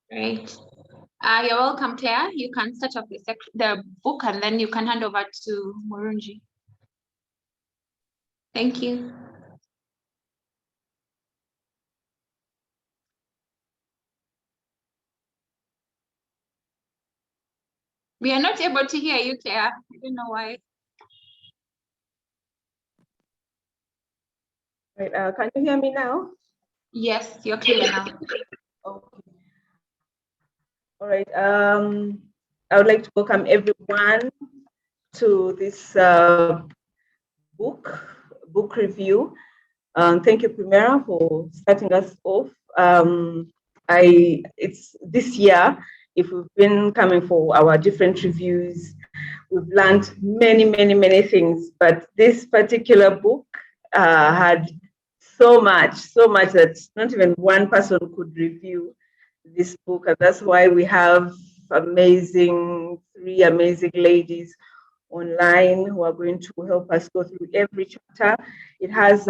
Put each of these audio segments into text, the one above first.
Great. You're welcome, Claire. You can start off the book and then you can hand over to Murungi. Thank you. We are not able to hear you, Claire. I don't know why. Right, can you hear me now? Yes, you're clear now. Okay. All right. I would like to welcome everyone to this book review. Thank you, Primera, for starting us off. It's this year. If we've been coming for our different reviews, we've learned many things. But this particular book had so much that not even one person could review this book, and that's why we have three amazing ladies online who are going to help us go through every chapter. It has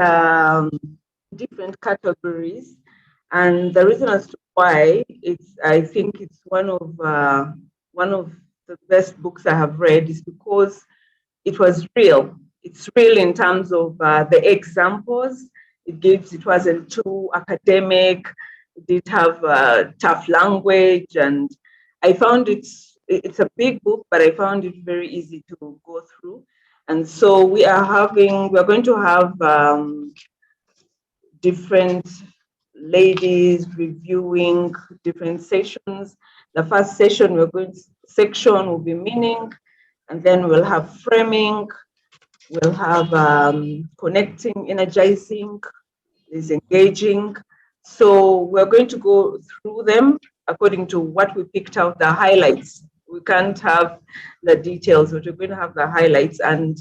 different categories, and the reason as to why I think it's one of the best books I have read is because it was real. It's real in terms of the examples it gives. It wasn't too academic. It did have tough language, and I found it's a big book, but I found it very easy to go through. And so we're going to have different ladies reviewing different sessions. The first section will be meaning, and then we'll have framing, we'll have connecting, energizing, is engaging. So we're going to go through them according to what we picked out, the highlights. We can't have the details, but we're going to have the highlights. And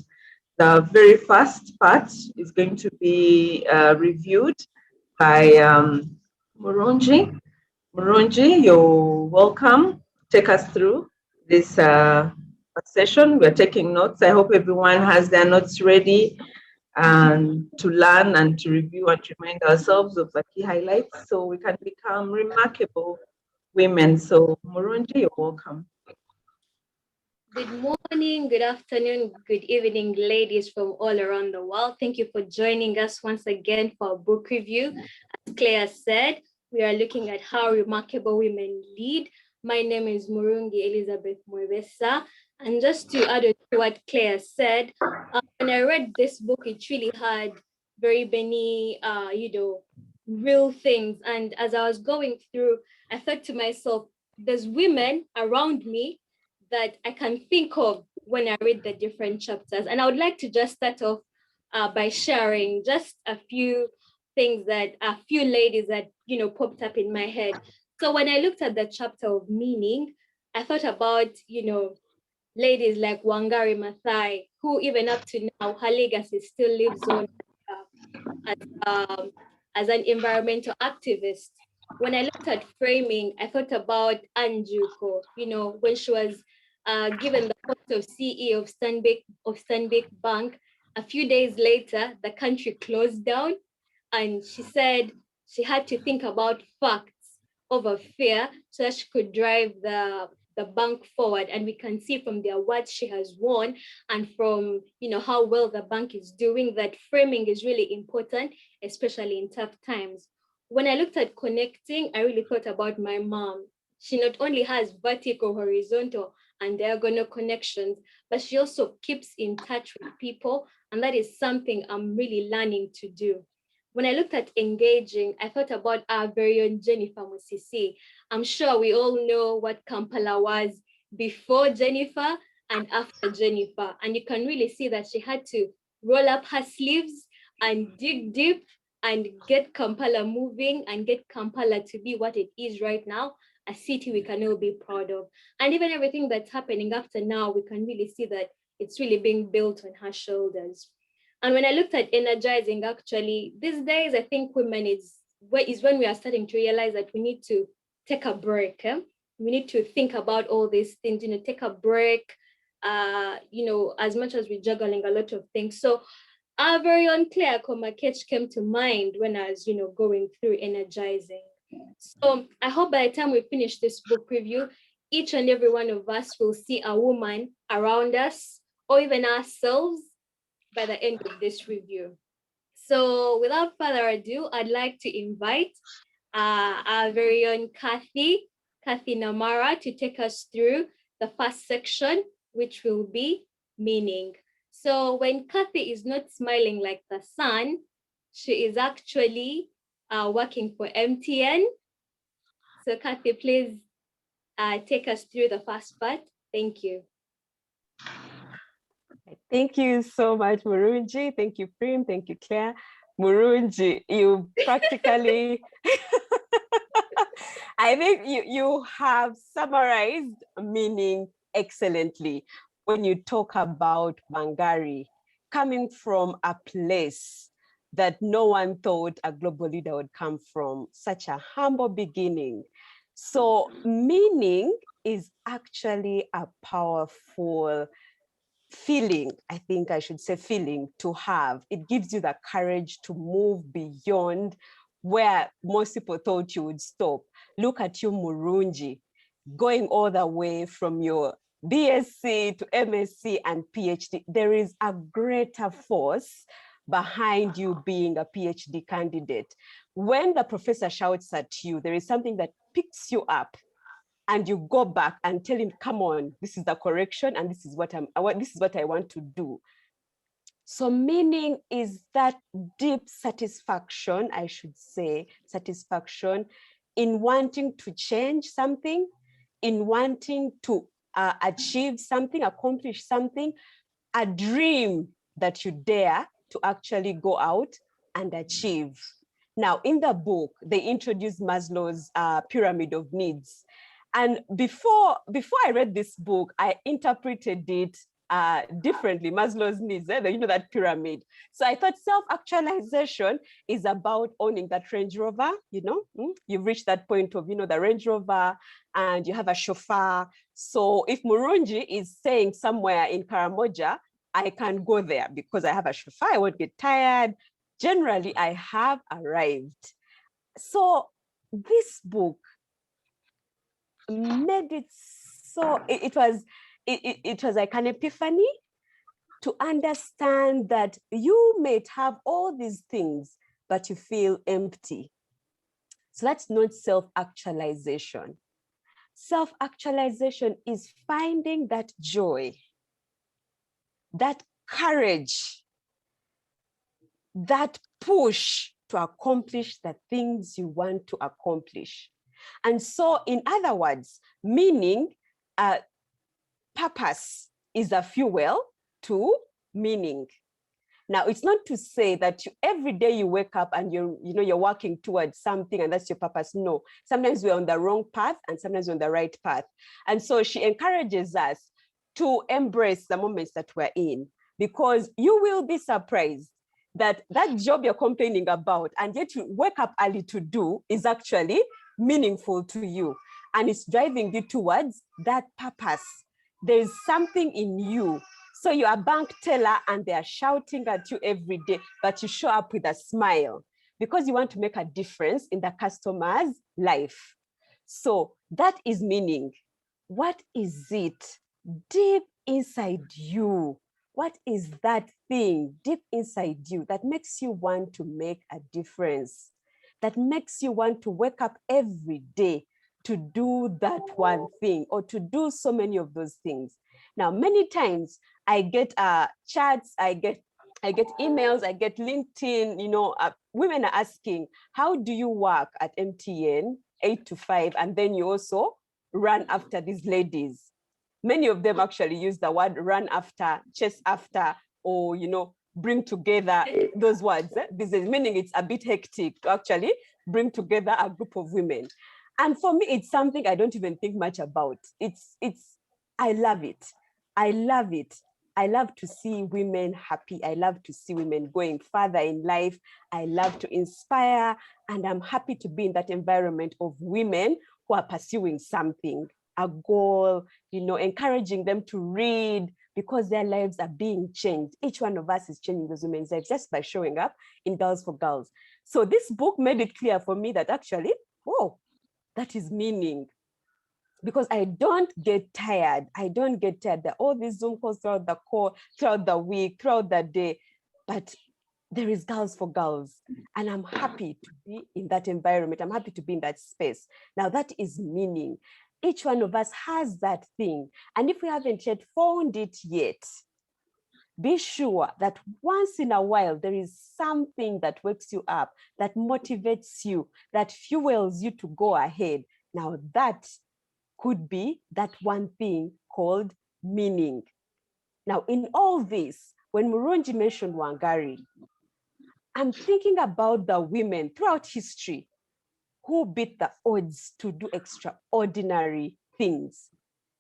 the very first part is going to be reviewed by Murungi. Murungi, you're welcome. Take us through this session. We're taking notes. I hope everyone has their notes ready and to learn and to review and remind ourselves of the key highlights so we can become remarkable women. So Murungi, you're welcome. Good morning, good afternoon, good evening, ladies from all around the world. Thank you for joining us once again for a book review. As Claire said, we are looking at how remarkable women lead. My name is Murungi Elizabeth Mwebesa. And just to add to what Claire said, when I read this book, it really had very many, real things. And as I was going through, I thought to myself, there's women around me that I can think of when I read the different chapters. And I would like to just start off by sharing just a few things that a few ladies that, popped up in my head. So when I looked at the chapter of meaning, I thought about, ladies like Wangari Maathai, who even up to now, her legacy still lives on as an environmental activist. When I looked at framing, I thought about Anjuko, when she was given the post of CEO of Stanbic Bank. A few days later, the country closed down, and she said she had to think about facts over fear so that she could drive the bank forward. And we can see from the awards she has won and from how well the bank is doing that framing is really important, especially in tough times. When I looked at connecting, I really thought about my mom. She not only has vertical, horizontal, and diagonal connections, but she also keeps in touch with people. And that is something I'm really learning to do. When I looked at engaging, I thought about our very own Jennifer Musisi. I'm sure we all know what Kampala was before Jennifer and after Jennifer. And you can really see that she had to roll up her sleeves and dig deep and get Kampala moving and get Kampala to be what it is right now, a city we can all be proud of. And even everything that's happening after now, we can really see that it's really being built on her shoulders. And when I looked at energizing, actually, these days, I think women is when we are starting to realize that we need to take a break. We need to think about all these things, take a break, as much as we're juggling a lot of things. So our very own Claire Komakech came to mind when I was, going through energizing. So I hope by the time we finish this book review, each and every one of us will see a woman around us or even ourselves by the end of this review. So without further ado, I'd like to invite our very own Kathy Namara, to take us through the first section, which will be meaning. So when Kathy is not smiling like the sun, she is actually working for MTN. So Kathy, please take us through the first part. Thank you. Thank you so much, Murunji. Thank you, Prim. Thank you, Claire. Murunji, you practically, I think you have summarized meaning excellently when you talk about Wangari, coming from a place that no one thought a global leader would come from, such a humble beginning. So meaning is actually a powerful feeling, I think I should say feeling, to have. It gives you the courage to move beyond where most people thought you would stop. Look at you, Murunji, going all the way from your BSc to MSc and PhD. There is a greater force behind you being a PhD candidate. When the professor shouts at you, there is something that picks you up, and you go back and tell him, come on, this is the correction, and this is what I want to do. So meaning is that deep satisfaction, I should say, satisfaction in wanting to change something, in wanting to achieve something, accomplish something, a dream that you dare to actually go out and achieve. Now, in the book, they introduced Maslow's pyramid of needs. And before I read this book, I interpreted it differently, Maslow's needs, that pyramid. So I thought self-actualization is about owning that Range Rover, you've reached that point of, the Range Rover, and you have a chauffeur. So if Murunji is staying somewhere in Karamoja, I can go there because I have a chauffeur, I won't get tired. Generally, I have arrived. So this book made it so, it was like an epiphany to understand that you may have all these things, but you feel empty. So that's not self-actualization. Self-actualization is finding that joy, that courage, that push to accomplish the things you want to accomplish. And so, in other words, meaning, purpose is a fuel to meaning. Now, it's not to say that every day you wake up and you're working towards something and that's your purpose. No, sometimes we're on the wrong path and sometimes we're on the right path. And so she encourages us to embrace the moments that we're in, because you will be surprised that job you're complaining about and yet you wake up early to do is actually meaningful to you. And it's driving you towards that purpose. There's something in you. So you're a bank teller and they're shouting at you every day, but you show up with a smile because you want to make a difference in the customer's life. So that is meaning. What is it deep inside you? What is that thing deep inside you that makes you want to make a difference? That makes you want to wake up every day to do that one thing or to do so many of those things. Now, many times I get chats, I get emails, I get LinkedIn, women are asking, how do you work at MTN 8 to 5? And then you also run after these ladies. Many of them actually use the word run after, chase after, or, bring together those words. Business, meaning it's a bit hectic to actually bring together a group of women. And for me, it's something I don't even think much about. I love it. I love it. I love to see women happy. I love to see women going further in life. I love to inspire, and I'm happy to be in that environment of women who are pursuing something, a goal, encouraging them to read because their lives are being changed. Each one of us is changing those women's lives just by showing up in Girls for Girls. So this book made it clear for me that actually whoa, that is meaning. Because I don't get tired. I don't get tired. There are all these Zoom calls throughout the call, throughout the week, throughout the day. But there is girls for girls. And I'm happy to be in that environment. I'm happy to be in that space. Now that is meaning. Each one of us has that thing. And if we haven't yet found it yet, be sure that once in a while, there is something that wakes you up, that motivates you, that fuels you to go ahead. Now that could be that one thing called meaning. Now, in all this, when Murunji mentioned Wangari, I'm thinking about the women throughout history who beat the odds to do extraordinary things.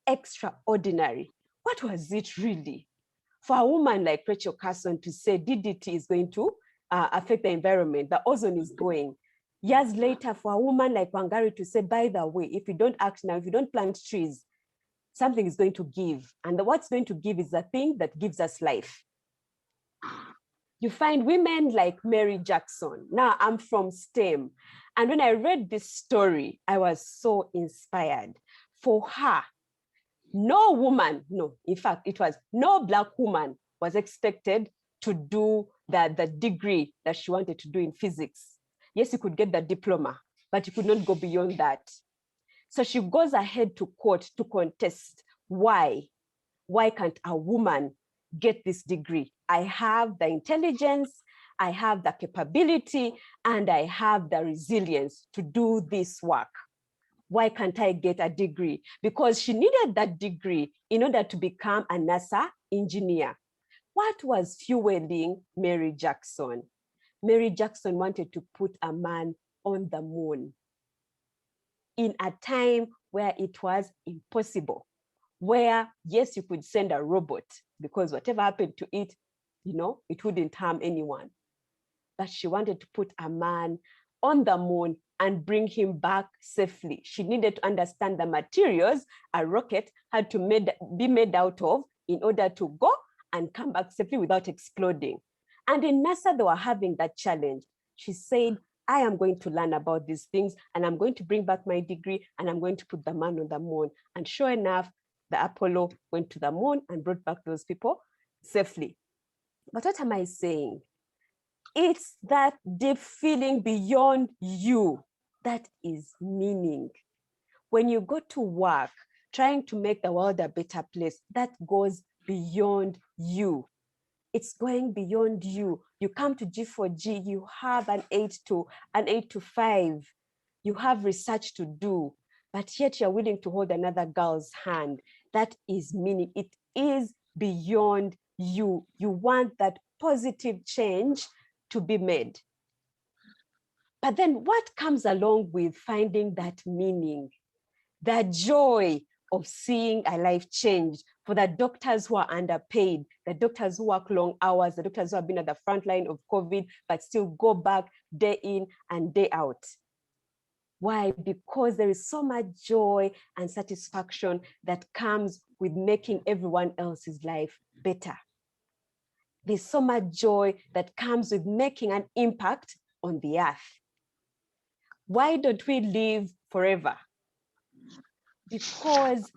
Extraordinary. What was it really? For a woman like Rachel Carson to say DDT is going to affect the environment, the ozone is going. Years later, for a woman like Wangari to say, by the way, if you don't act now, if you don't plant trees, something is going to give. And what's going to give is the thing that gives us life. You find women like Mary Jackson. Now I'm from STEM. And when I read this story, I was so inspired. For her, no woman, no, in fact, it was no Black woman was expected to do the degree that she wanted to do in physics. Yes, you could get the diploma, but you could not go beyond that. So she goes ahead to court to contest. Why? Why can't a woman get this degree? I have the intelligence, I have the capability, and I have the resilience to do this work. Why can't I get a degree? Because she needed that degree in order to become a NASA engineer. What was fueling Mary Jackson? Mary Jackson wanted to put a man on the moon in a time where it was impossible, where, yes, you could send a robot because whatever happened to it, it wouldn't harm anyone. But she wanted to put a man on the moon and bring him back safely. She needed to understand the materials a rocket had to be made out of in order to go and come back safely without exploding. And in NASA, they were having that challenge. She said, I am going to learn about these things and I'm going to bring back my degree and I'm going to put the man on the moon. And sure enough, the Apollo went to the moon and brought back those people safely. But what am I saying? It's that deep feeling beyond you that is meaning. When you go to work, trying to make the world a better place, that goes beyond you. It's going beyond you. You come to G4G, you have an 8 to 5. You have research to do, but yet you're willing to hold another girl's hand. That is meaning. It is beyond you. You want that positive change to be made. But then what comes along with finding that meaning? The joy of seeing a life change for the doctors who are underpaid, the doctors who work long hours, the doctors who have been at the front line of COVID, but still go back day in and day out. Why? Because there is so much joy and satisfaction that comes with making everyone else's life better. There's so much joy that comes with making an impact on the earth. Why don't we live forever? Because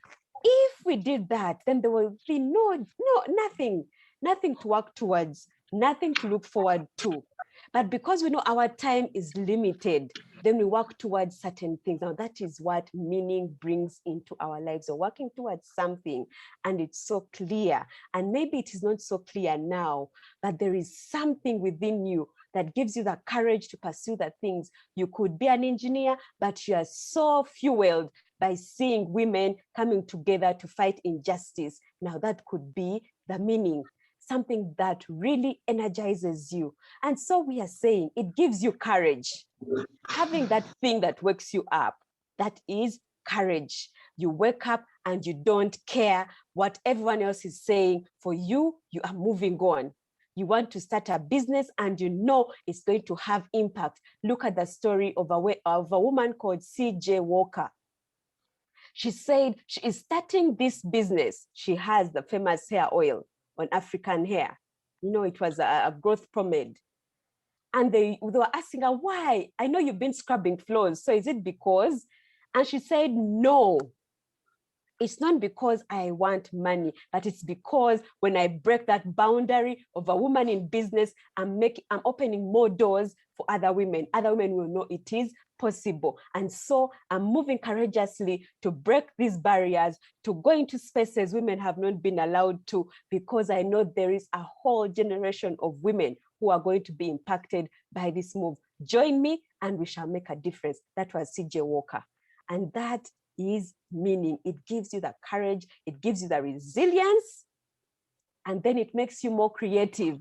if we did that, then there will be nothing to work towards, nothing to look forward to. But because we know our time is limited, then we work towards certain things. Now that is what meaning brings into our lives. We're working towards something and it's so clear. And maybe it is not so clear now, but there is something within you that gives you the courage to pursue the things. You could be an engineer, but you are so fueled by seeing women coming together to fight injustice. Now that could be the meaning, something that really energizes you. And so we are saying it gives you courage. Having that thing that wakes you up, that is courage. You wake up and you don't care what everyone else is saying. For you, you are moving on. You want to start a business and you know it's going to have impact. Look at the story of a woman called C.J. Walker. She said she is starting this business. She has the famous hair oil on African hair. It was a growth pomade. And they were asking her, why? I know you've been scrubbing floors. So is it because? And she said, no, it's not because I want money, but it's because when I break that boundary of a woman in business, I'm opening more doors for other women. Other women will know it is possible. And so I'm moving courageously to break these barriers, to go into spaces women have not been allowed to, because I know there is a whole generation of women who are going to be impacted by this move. Join me and we shall make a difference. That was CJ Walker. And that is meaning. It gives you the courage, it gives you the resilience, and then it makes you more creative.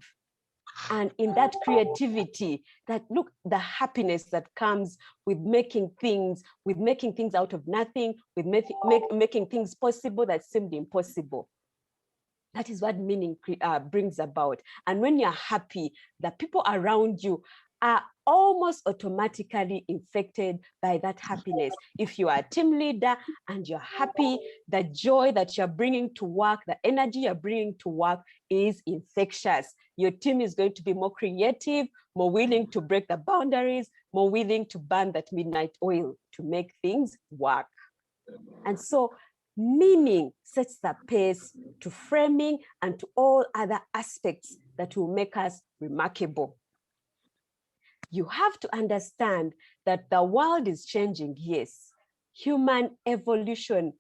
And in that creativity, that look, the happiness that comes with making things out of nothing, with making things possible that seemed impossible. That is what meaning brings about. And when you're happy, the people around you are almost automatically infected by that happiness. If you are a team leader and you're happy, the joy that you're bringing to work, the energy you're bringing to work is infectious. Your team is going to be more creative, more willing to break the boundaries, more willing to burn that midnight oil to make things work. And so meaning sets the pace to framing and to all other aspects that will make us remarkable. You have to understand that the world is changing, yes. Human evolution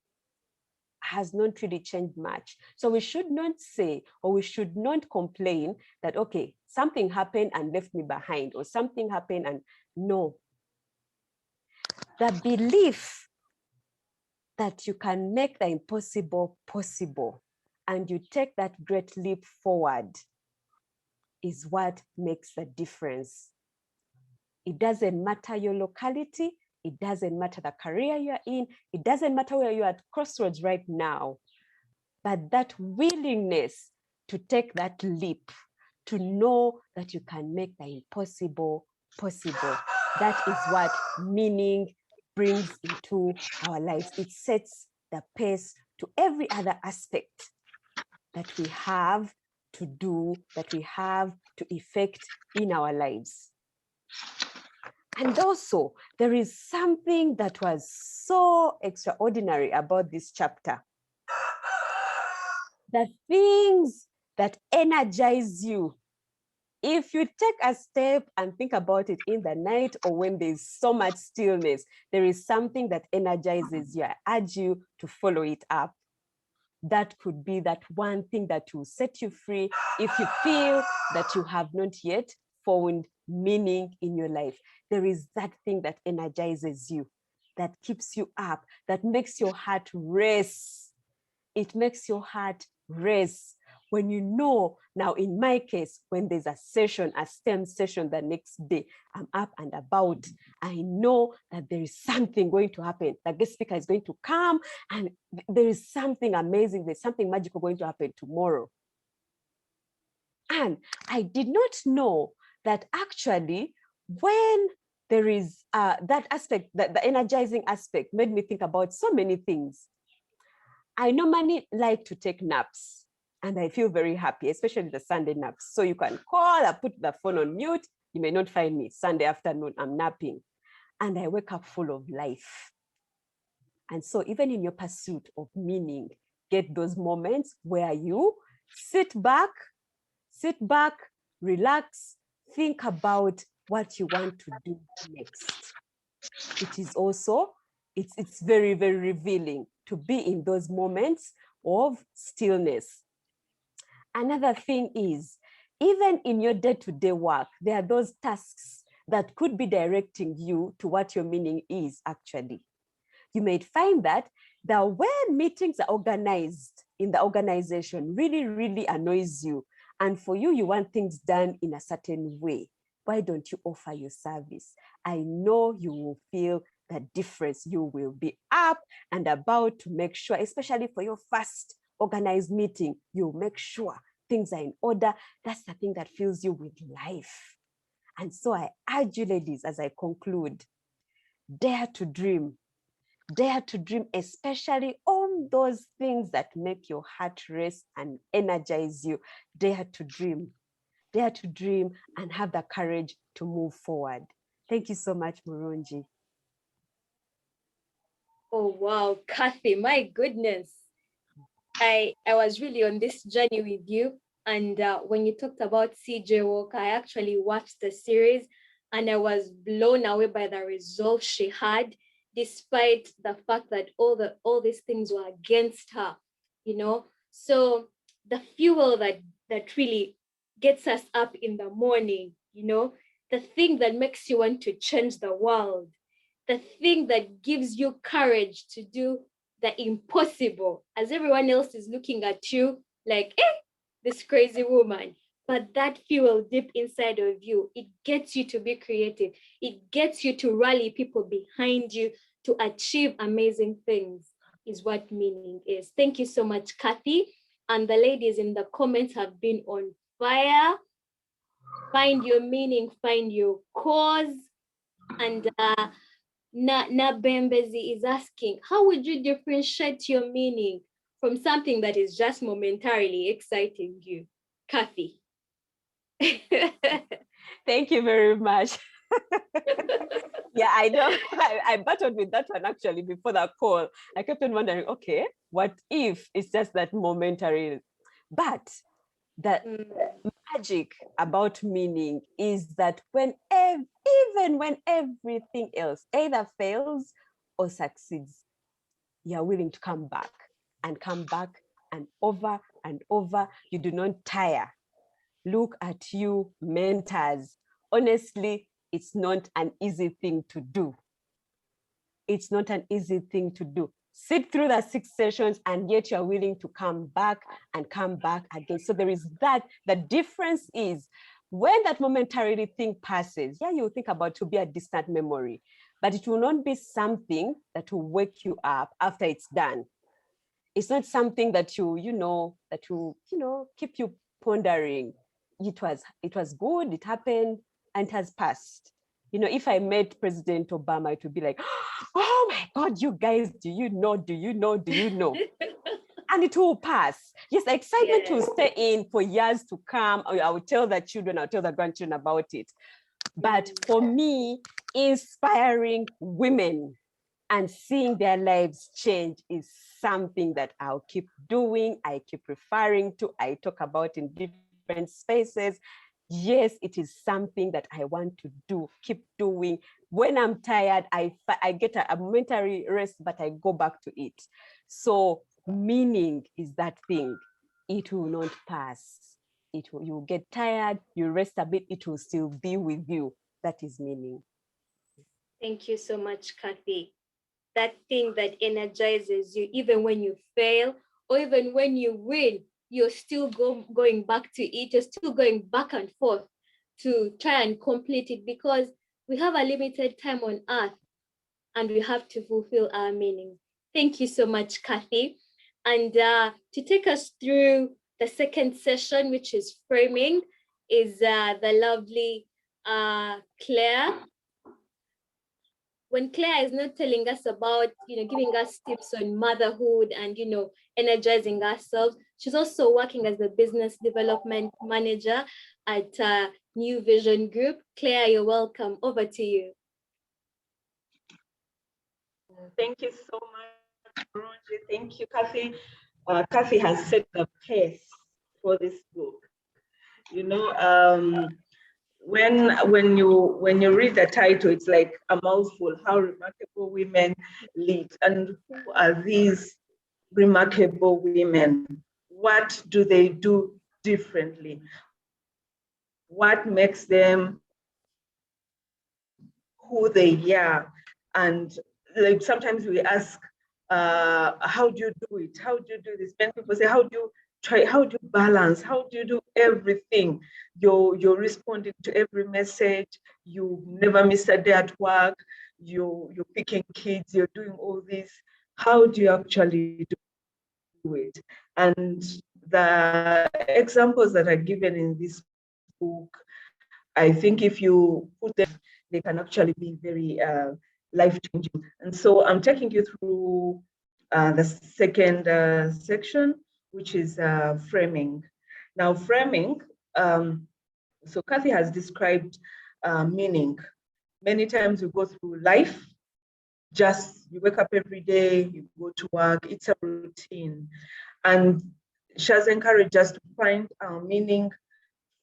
has not really changed much. So we should not say, or we should not complain that, okay, something happened and left me behind, or something happened and no. The belief that you can make the impossible possible and you take that great leap forward is what makes the difference. It doesn't matter your locality, it doesn't matter the career you're in, it doesn't matter where you're at crossroads right now, but that willingness to take that leap, to know that you can make the impossible possible, that is what meaning brings into our lives. It sets the pace to every other aspect that we have to do, that we have to effect in our lives. And also, there is something that was so extraordinary about this chapter. The things that energize you, if you take a step and think about it in the night or when there's so much stillness, there is something that energizes you. I urge you to follow it up. That could be that one thing that will set you free if you feel that you have not yet found meaning in your life. There is that thing that energizes you, that keeps you up, that makes your heart race. It makes your heart race when you know, now in my case, when there's a session, a STEM session the next day, I'm up and about. I know that there is something going to happen. The guest speaker is going to come and there is something amazing, there's something magical going to happen tomorrow. And I did not know that actually when there is that aspect, that the energizing aspect made me think about so many things. I normally like to take naps and I feel very happy, especially the Sunday naps. So you can call, I put the phone on mute. You may not find me Sunday afternoon, I'm napping. And I wake up full of life. And so even in your pursuit of meaning, get those moments where you sit back, relax, think about what you want to do next. It is also, it's very, very revealing to be in those moments of stillness. Another thing is, even in your day-to-day work, there are those tasks that could be directing you to what your meaning is actually. You may find that the way meetings are organized in the organization really, really annoys you. And for you, you want things done in a certain way. Why don't you offer your service? I know you will feel the difference. You will be up and about to make sure, especially for your first organized meeting, you'll make sure things are in order. That's the thing that fills you with life. And so I urge you, ladies, as I conclude, dare to dream. Dare to dream, especially on those things that make your heart race and energize you. Dare to dream. dare to dream, and have the courage to move forward. Thank you so much, Murunji. Oh, wow, Kathy, my goodness. I was really on this journey with you. And when you talked about CJ Walker, I actually watched the series and I was blown away by the resolve she had, despite the fact that all these things were against her, you know. So the fuel that really gets us up in the morning, you know, the thing that makes you want to change the world, the thing that gives you courage to do the impossible, as everyone else is looking at you like, this crazy woman. But that fuel deep inside of you, it gets you to be creative. It gets you to rally people behind you to achieve amazing things, is what meaning is. Thank you so much, Kathy. And the ladies in the comments have been on fire. Find your meaning, find your cause. And Bembezi is asking, how would you differentiate your meaning from something that is just momentarily exciting you? Kathy. Thank you very much. Yeah, I know. I battled with that one actually before the call. I kept on wondering, okay, what if it's just that momentary? But the magic about meaning is that even when everything else either fails or succeeds, you're willing to come back and over and over. You do not tire. Look at you, mentors. Honestly, it's not an easy thing to do. It's not an easy thing to do. Sit through the 6 sessions and yet you're willing to come back again. So there is that. The difference is when that momentarily thing passes, yeah, you think about it to be a distant memory, but it will not be something that will wake you up after it's done. It's not something that you keep you pondering. It was good, it happened, and it has passed. You know, if I met President Obama, it would be like, oh my God, you guys, do you know? And it will pass. Yes, the excitement will stay in for years to come. I will tell the children, I'll tell the grandchildren about it. But for me, inspiring women and seeing their lives change is something that I'll keep doing. I keep referring to, I talk about in different spaces. Yes, it is something that I want to do, keep doing. When I'm tired, I get a momentary rest, but I go back to it. So meaning is that thing. It will not pass. You get tired, you rest a bit, it will still be with you. That is meaning. Thank you so much, Kathy. That thing that energizes you, even when you fail, or even when you win, you're still going back to it, you're still going back and forth to try and complete it, because we have a limited time on earth and we have to fulfill our meaning. Thank you so much, Kathy. And to take us through the second session, which is framing, is the lovely Claire. When Claire is not telling us about, giving us tips on motherhood and, energizing ourselves, she's also working as a business development manager at New Vision Group. Claire, you're welcome. Over to you. Thank you so much, Ronji. Thank you, Kathy. Kathy has set the pace for this book. When you read the title, it's like a mouthful. How remarkable women lead, and who are these remarkable women? What do they do differently? What makes them who they are? And like sometimes we ask, how do you do it? How do you do this? Many people say, how do you balance? How do you do everything? You're responding to every message. You never miss a day at work. You're picking kids. You're doing all this. How do you actually do it? And the examples that are given in this book, I think if you put them, they can actually be very life-changing. And so I'm taking you through the second section, which is framing. Now, framing, So Kathy has described meaning. Many times we go through life, just you wake up every day, you go to work, it's a routine. And she has encouraged us to find our meaning,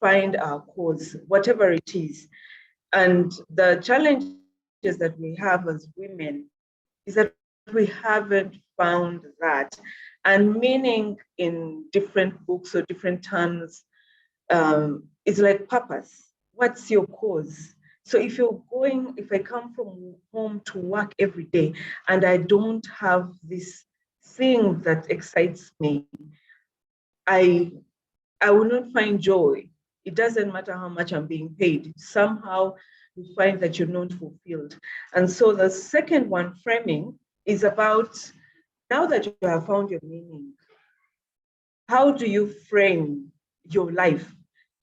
find our cause, whatever it is. And the challenges that we have as women is that we haven't found that. And meaning in different books or different terms is like purpose. What's your cause? So if I come from home to work every day and I don't have this thing that excites me, I will not find joy. It doesn't matter how much I'm being paid. Somehow you find that you're not fulfilled. And so the second one, framing, is about now that you have found your meaning, how do you frame your life?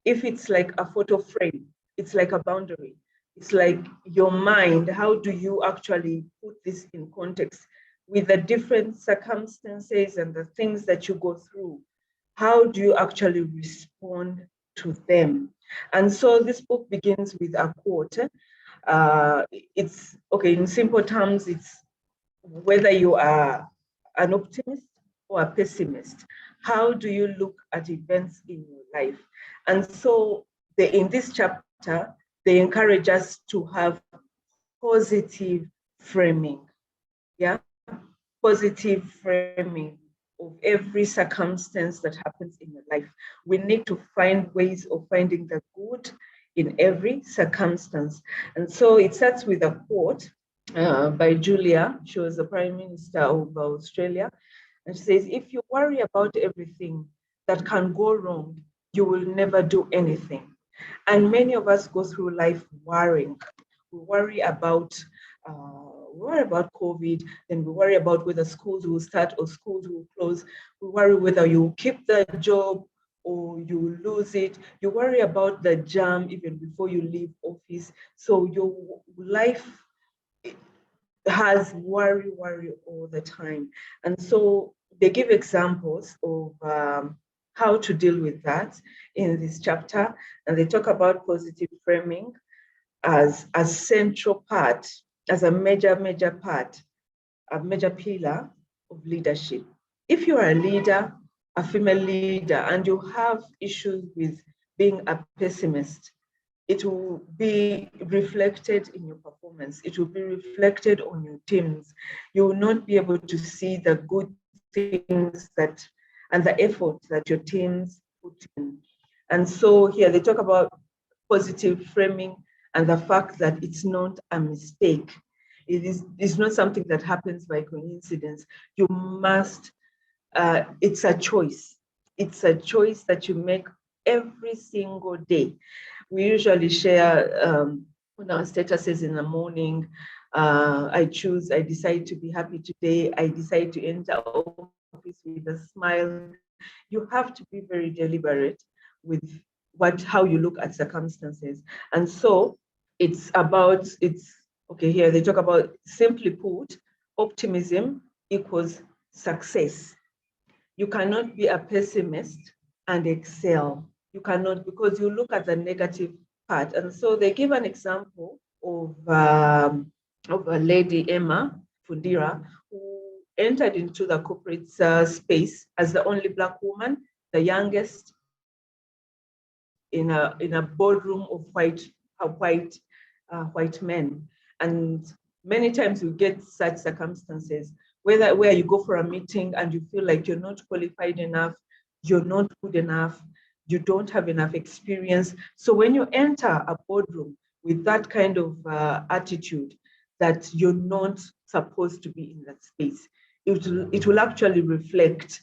If it's like a photo frame, it's like a boundary. It's like your mind, how do you actually put this in context with the different circumstances and the things that you go through? How do you actually respond to them? And so this book begins with a quote. It's okay, in simple terms, it's whether you are an optimist or a pessimist, how do you look at events in your life? And so in this chapter, they encourage us to have positive framing, yeah? Positive framing of every circumstance that happens in your life. We need to find ways of finding the good in every circumstance. And so it starts with a quote by Julia. She was the Prime Minister of Australia. And she says, if you worry about everything that can go wrong, you will never do anything. And many of us go through life worrying. We worry about COVID, then we worry about whether schools will start or schools will close. We worry whether you keep the job or you lose it. You worry about the jam even before you leave office. So your life has worry all the time. And so they give examples of how to deal with that in this chapter. And they talk about positive framing as a central part, as a major part, a major pillar of leadership. If you are a leader, a female leader, and you have issues with being a pessimist, it will be reflected in your performance. It will be reflected on your teams. You will not be able to see the good things and the effort that your teams put in. And so here they talk about positive framing and the fact that it's not a mistake. It's not something that happens by coincidence. You must, it's a choice. It's a choice that you make every single day. We usually share on our statuses in the morning. I decide to be happy today. I decide to enter office with a smile. You have to be very deliberate with how you look at circumstances. And so here they talk about, simply put, optimism equals success. You cannot be a pessimist and excel. You cannot, because you look at the negative part. And so they give an example of a lady, Emma Fundira, who entered into the corporate space as the only Black woman, the youngest in a boardroom of white men. And many times you get such circumstances, where you go for a meeting and you feel like you're not qualified enough, you're not good enough, you don't have enough experience. So when you enter a boardroom with that kind of attitude that you're not supposed to be in that space, it will actually reflect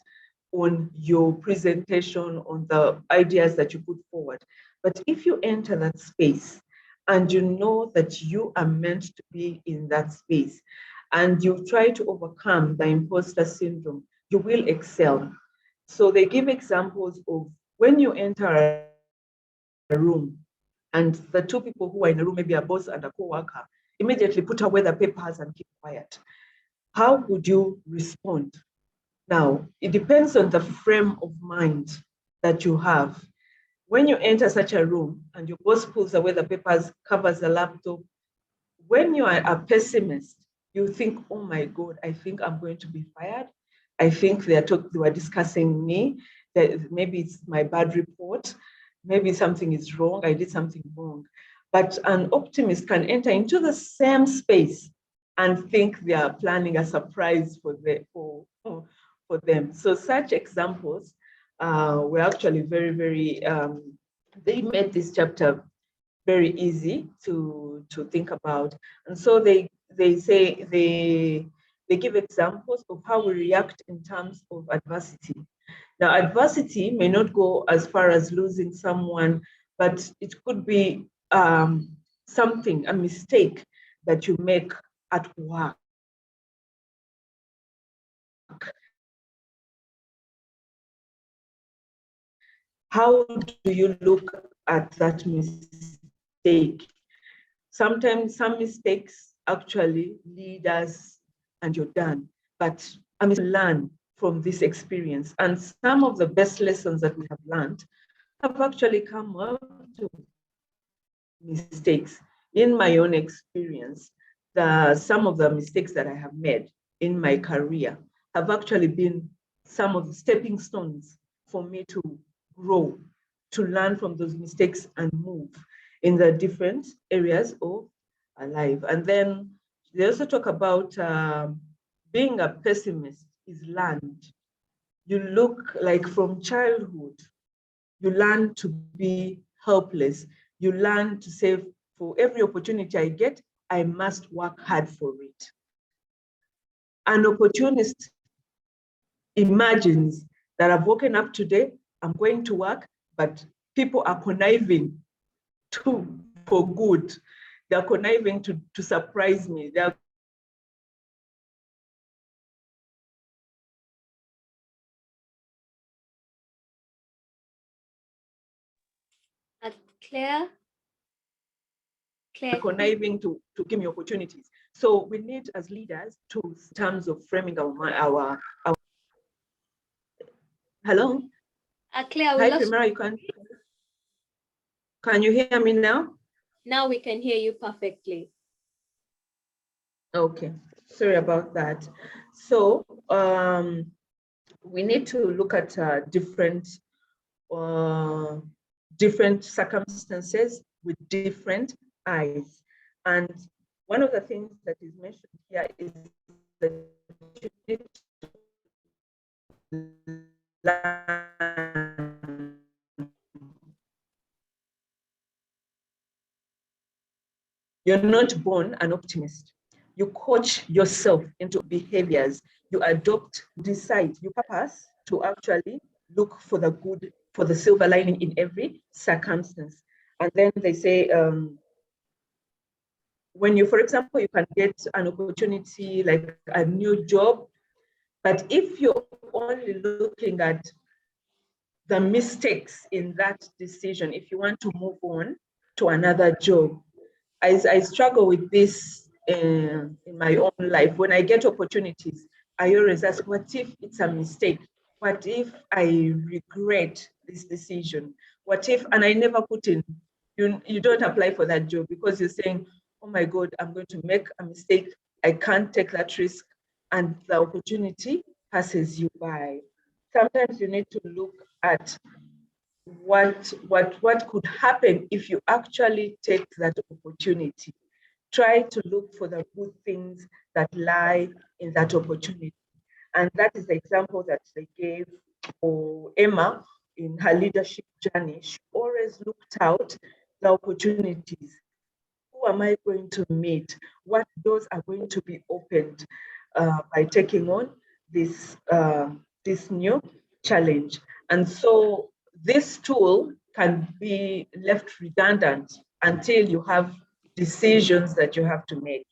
on your presentation, on the ideas that you put forward. But if you enter that space and you know that you are meant to be in that space and you try to overcome the imposter syndrome, you will excel. So they give examples of when you enter a room and the two people who are in the room, maybe a boss and a co-worker, immediately put away the papers and keep quiet. How would you respond? Now, it depends on the frame of mind that you have. when you enter such a room and your boss pulls away the papers, covers the laptop, when you are a pessimist, you think, oh my God, I think I'm going to be fired. I think they were discussing me, that maybe it's my bad report, maybe something is wrong, I did something wrong. But an optimist can enter into the same space and think they are planning a surprise for them. So such examples were actually very, very, they made this chapter very easy to think about. And so they give examples of how we react in terms of adversity. Now, adversity may not go as far as losing someone, but it could be something, a mistake that you make at work. How do you look at that mistake? Sometimes some mistakes actually lead us and you're done, but I mean, learn from this experience. And some of the best lessons that we have learned have actually come out of mistakes. In my own experience, some of the mistakes that I have made in my career have actually been some of the stepping stones for me to grow, to learn from those mistakes and move in the different areas of our life. And then they also talk about being a pessimist is learned. You look like from childhood, you learn to be helpless. You learn to say, for every opportunity I get, I must work hard for it. An opportunist imagines that I've woken up today, I'm going to work, but people are conniving for good. They're conniving to surprise me. They're Claire, conniving to give me opportunities. So we need, as leaders, tools in terms of framing our hello? Claire, Hi, Primera, can you hear me now? Now we can hear you perfectly. Okay, sorry about that. So we need to look at different circumstances with different eyes. And one of the things that is mentioned here is that you need to learn. You're not born an optimist. You coach yourself into behaviors. You adopt, decide, you purpose to actually look for the good, for the silver lining in every circumstance. And then they say, when you, for example, you can get an opportunity like a new job, but if you're only looking at the mistakes in that decision, if you want to move on to another job, I struggle with this in my own life. When I get opportunities, I always ask, what if it's a mistake? What if I regret this decision? What if, and I never put in, you don't apply for that job because you're saying, oh my God, I'm going to make a mistake. I can't take that risk. And the opportunity passes you by. Sometimes you need to look at what could happen if you actually take that opportunity. Try to look for the good things that lie in that opportunity. And that is the example that they gave for Emma in her leadership journey. She always looked out the opportunities. Who am I going to meet? What doors are going to be opened by taking on this new challenge? And so this tool can be left redundant until you have decisions that you have to make,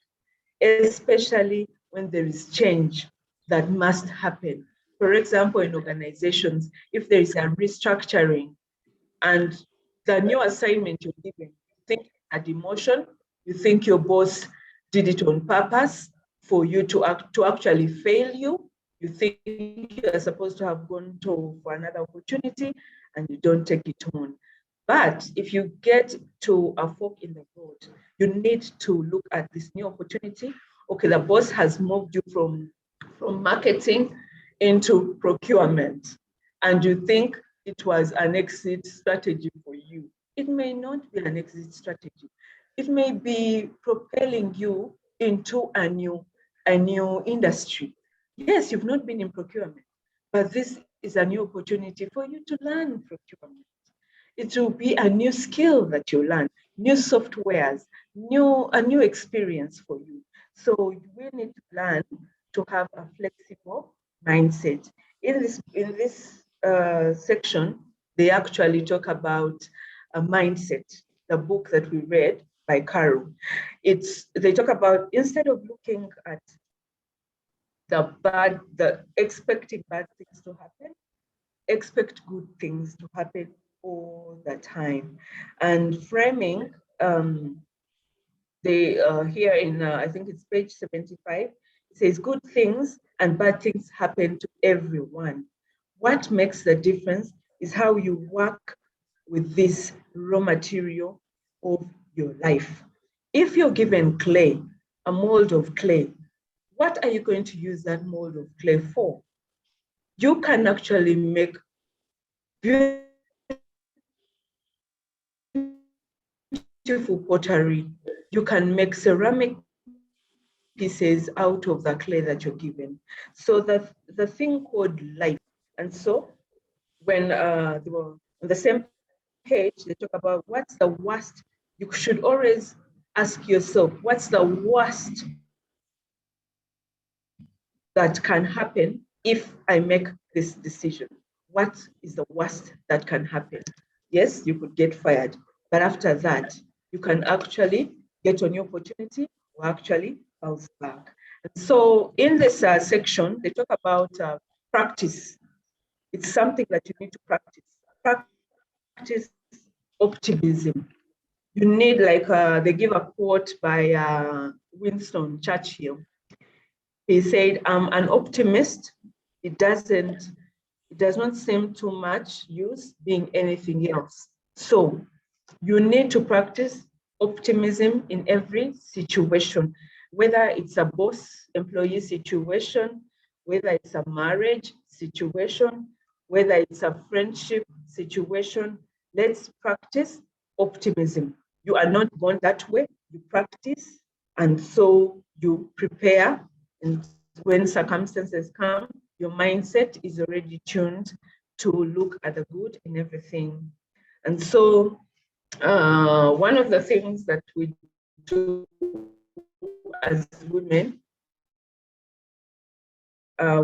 especially when there is change that must happen. For example, in organizations, if there is a restructuring and the new assignment you're given, you think a demotion, you think your boss did it on purpose for you to actually fail you. You think you are supposed to have gone for another opportunity and you don't take it on. But if you get to a fork in the road, you need to look at this new opportunity. Okay, the boss has moved you from marketing into procurement, and you think it was an exit strategy for you. It may not be an exit strategy. It may be propelling you into a new industry. Yes, you've not been in procurement, but this is a new opportunity for you to learn procurement. It will be a new skill that you learn, new softwares, a new experience for you. So we need to learn to have a flexible mindset. In this section, they actually talk about a mindset, the book that we read by Carol. They talk about, instead of looking at the expecting bad things to happen, expect good things to happen all the time. And framing, they here in, I think it's page 75, it says good things and bad things happen to everyone. What makes the difference is how you work with this raw material of your life. If you're given clay, a mold of clay, what are you going to use that mold of clay for? You can actually make beautiful pottery. You can make ceramic pieces out of the clay that you're given. So the thing called life. And so when they were on the same page, they talk about what's the worst. You should always ask yourself, what's the worst that can happen if I make this decision? What is the worst that can happen? Yes, you could get fired, but after that, you can actually get a new opportunity or actually bounce back. And so in this section, they talk about practice. It's something that you need to practice. Practice optimism. You need, like, they give a quote by Winston Churchill. He said, I'm an optimist. It does not seem too much use being anything else. So you need to practice optimism in every situation, whether it's a boss-employee situation, whether it's a marriage situation, whether it's a friendship situation. Let's practice optimism. You are not born that way, you practice, and so you prepare, and when circumstances come, your mindset is already tuned to look at the good in everything. And so one of the things that we do as women,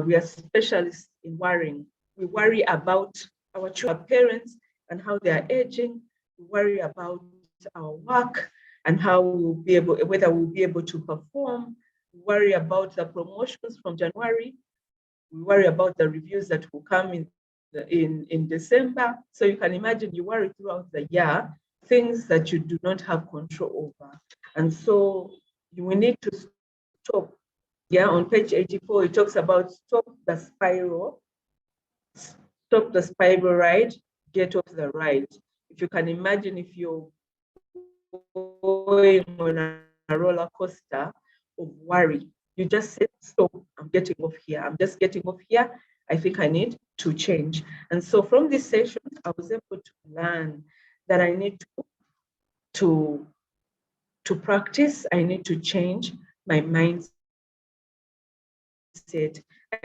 we are specialists in worrying. We worry about our parents and how they are aging. We worry about our work and how we'll be able, whether we'll be able to perform. We worry about the promotions from January. We worry about the reviews that will come in December. So you can imagine you worry throughout the year, things that you do not have control over. And so we need to stop. Yeah, on page 84, it talks about stop the spiral ride, get off the ride. If you can imagine, if you're going on a roller coaster of worry, you just say, stop, I'm getting off here. I'm just getting off here. I think I need to change. And so from this session, I was able to learn that I need to practice, I need to change my mindset.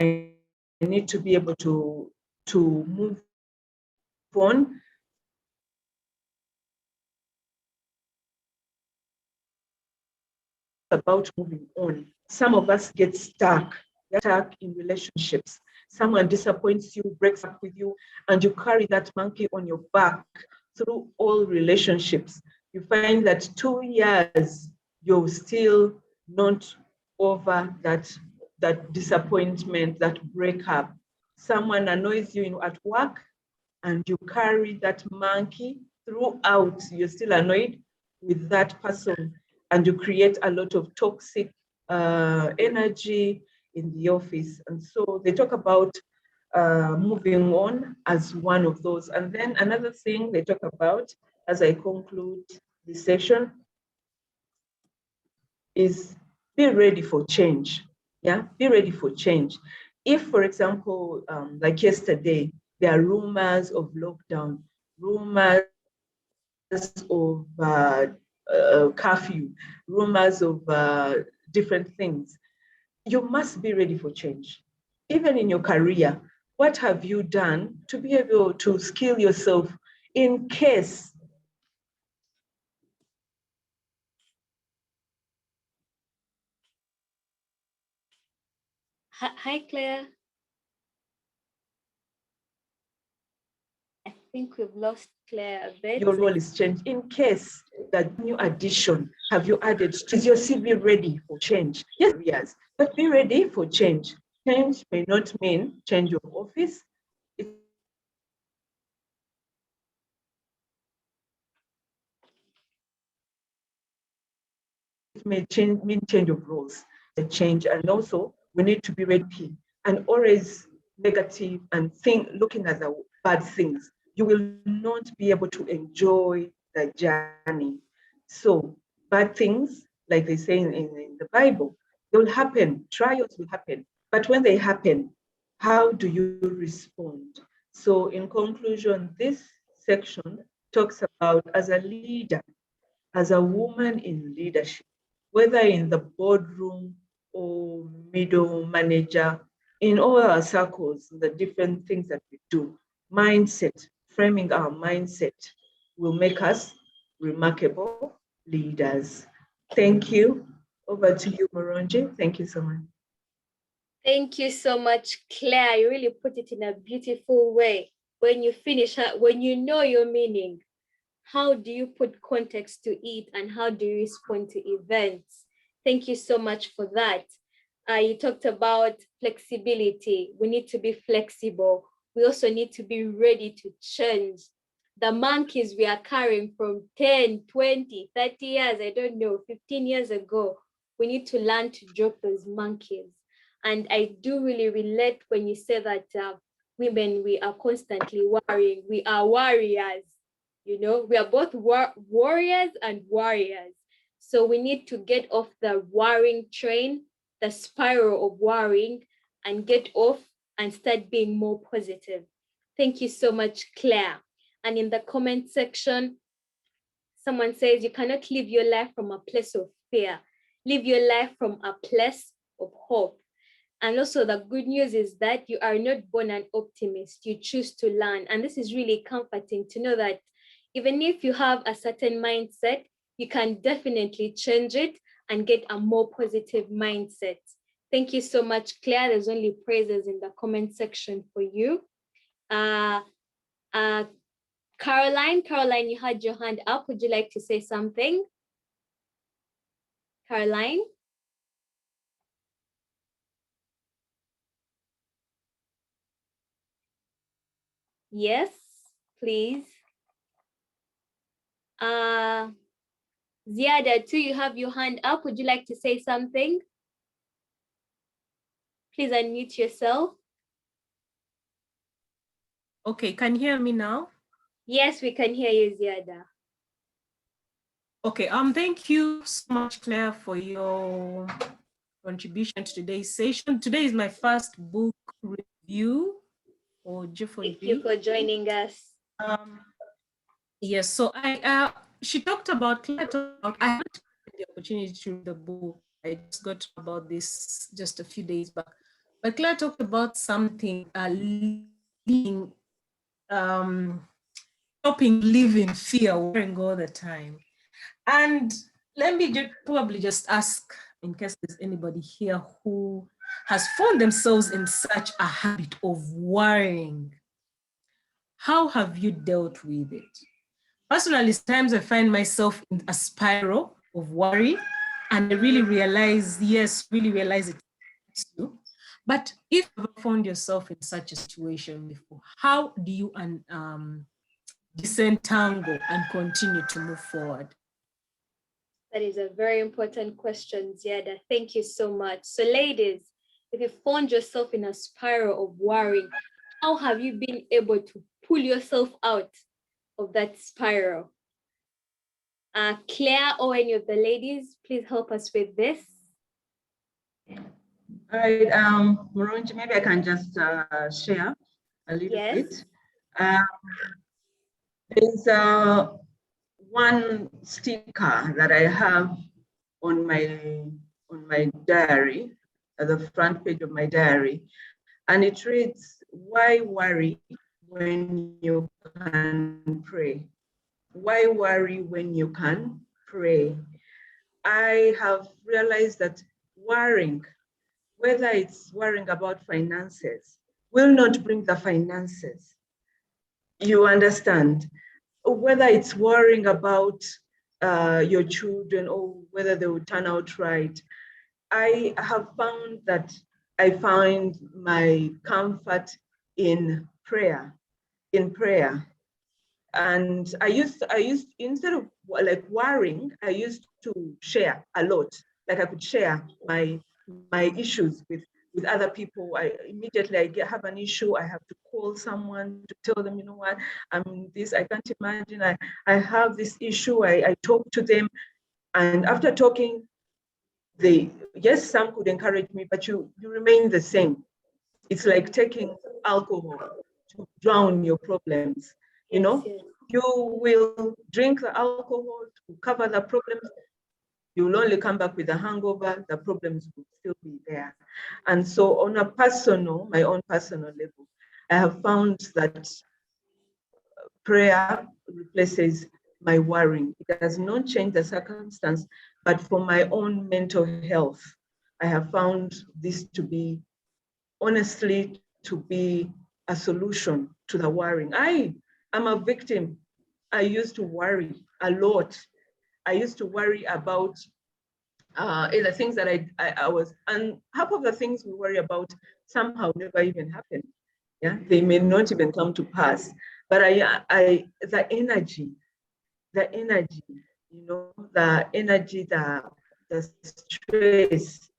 I need to be able to move on. About moving on. Some of us get stuck in relationships. Someone disappoints you, breaks up with you, and you carry that monkey on your back through all relationships. You find that 2 years, you're still not over that disappointment, that breakup. Someone annoys you at work, and you carry that monkey throughout. You're still annoyed with that person, and you create a lot of toxic energy in the office. And so they talk about moving on as one of those. And then another thing they talk about as I conclude this session is be ready for change. Yeah, be ready for change. If, for example, like yesterday, there are rumors of lockdown, rumors of curfew, rumors of different things, you must be ready for change. Even in your career, what have you done to be able to skill yourself in case Hi, Claire. I think we've lost Claire a bit. your role is changed? In case that new addition have you added? Is your CV ready for change? Yes, but be ready for change. Change may not mean change of office. It may mean change of roles, a change, and also we need to be ready and always negative and looking at the bad things. You will not be able to enjoy the journey. So bad things, like they say in the Bible, they will happen. Trials will happen. But when they happen, how do you respond? So in conclusion, this section talks about as a leader, as a woman in leadership, whether in the boardroom or middle manager, in all our circles, the different things that we do, mindset, framing our mindset will make us remarkable leaders. Thank you. Over to you, Moronji. Thank you so much. Thank you so much, Claire. You really put it in a beautiful way. When you finish, when you know your meaning, how do you put context to it and how do you respond to events? Thank you so much for that. You talked about flexibility. We need to be flexible. We also need to be ready to change. The monkeys we are carrying from 10, 20, 30 years, I don't know, 15 years ago, we need to learn to drop those monkeys. And I do really relate when you say that women, we are constantly worrying. We are warriors. You know, we are both warriors and warriors. So we need to get off the worrying train, the spiral of worrying, and get off and start being more positive. Thank you so much, Claire. And in the comment section, someone says you cannot live your life from a place of fear. Live your life from a place of hope. And also the good news is that you are not born an optimist. You choose to learn. And this is really comforting to know that even if you have a certain mindset, you can definitely change it and get a more positive mindset. Thank you so much, Claire. There's only praises in the comment section for you. Caroline, you had your hand up. Would you like to say something? Caroline? Yes, please. Ziada, too, you have your hand up. Would you like to say something? Please unmute yourself. Okay, can you hear me now? Yes, we can hear you, Ziada. Okay, thank you so much, Claire, for your contribution to today's session. Today is my first book review for G4G. Thank you for joining us. Yes, so she talked about, Claire talked about, I haven't had the opportunity to read the book. I just got about this just a few days back. But Claire talked about something, living, stopping living fear, worrying all the time. And let me probably just ask, in case there's anybody here who has found themselves in such a habit of worrying, how have you dealt with it? Personally, sometimes I find myself in a spiral of worry, and I really realize, really realize it affects you. But if you ever found yourself in such a situation before, how do you disentangle and continue to move forward? That is a very important question, Ziada. Thank you so much. So ladies, if you found yourself in a spiral of worrying, how have you been able to pull yourself out of that spiral? Claire or any of the ladies, please help us with this. All right, Murunji, maybe I can just share a little bit. There's one sticker that I have on my diary, at the front page of my diary, and it reads, "Why worry when you can pray? Why worry when you can pray?" I have realized that worrying, whether it's worrying about finances, will not bring the finances. You understand? Whether it's worrying about your children or whether they will turn out right, I have found that I find my comfort in prayer, And I used instead of like worrying, I used to share a lot. Like I could share my issues with other people. I immediately have an issue, I have to call someone to tell them, you know what, I'm this, I can't imagine, I have this issue. I talk to them, and after talking, yes, some could encourage me, but you remain the same. It's like taking alcohol to drown your problems. You know, you will drink the alcohol to cover the problems. You will only come back with a hangover. The problems will still be there. And so on my own personal level, I have found that prayer replaces my worrying. It does not change the circumstance, but for my own mental health, I have found this to be, honestly, to be a solution to the worrying. I am a victim. I used to worry a lot. I used to worry about the things that I was, and half of the things we worry about somehow never even happen. Yeah, they may not even come to pass. But the energy, you know, the energy, the stress,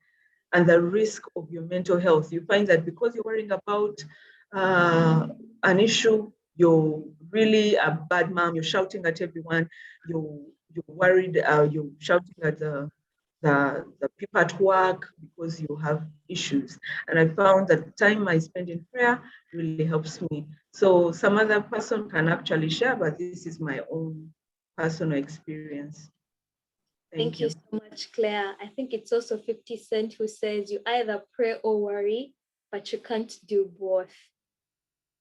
and the risk of your mental health. You find that because you're worrying about an issue, you're really a bad mom, you're shouting at everyone, you're worried, you're shouting at the people at work because you have issues. And I found that the time I spend in prayer really helps me. So some other person can actually share, but this is my own personal experience. Thank you so much, Claire. I think it's also 50 Cent who says you either pray or worry, but you can't do both.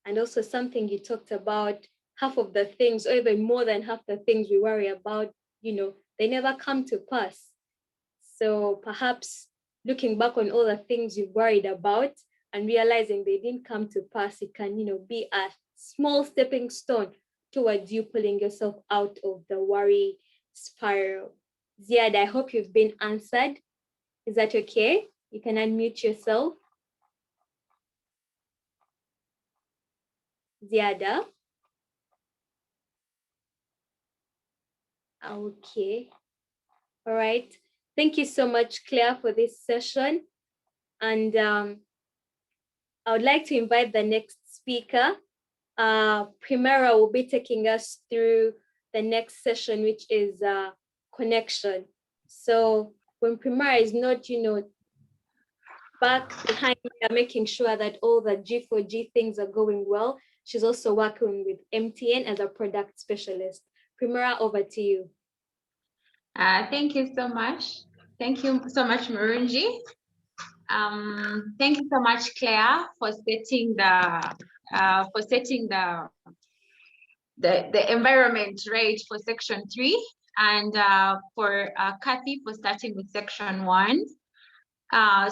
And also something you talked about, half of the things, or even more than half the things we worry about, you know, they never come to pass. So perhaps looking back on all the things you worried about and realizing they didn't come to pass, it can, you know, be a small stepping stone towards you pulling yourself out of the worry spiral. Ziad, I hope you've been answered. Is that okay? You can unmute yourself. Ziada. Okay. All right. Thank you so much, Claire, for this session. And I would like to invite the next speaker. Primera will be taking us through the next session, which is connection. So when Primera is not, you know, back behind here, making sure that all the G4G things are going well, she's also working with MTN as a product specialist. Primera, over to you. Thank you so much. Thank you so much, Murunji. Thank you so much, Claire, for setting the environment right for section 3, and for Kathy for starting with section 1.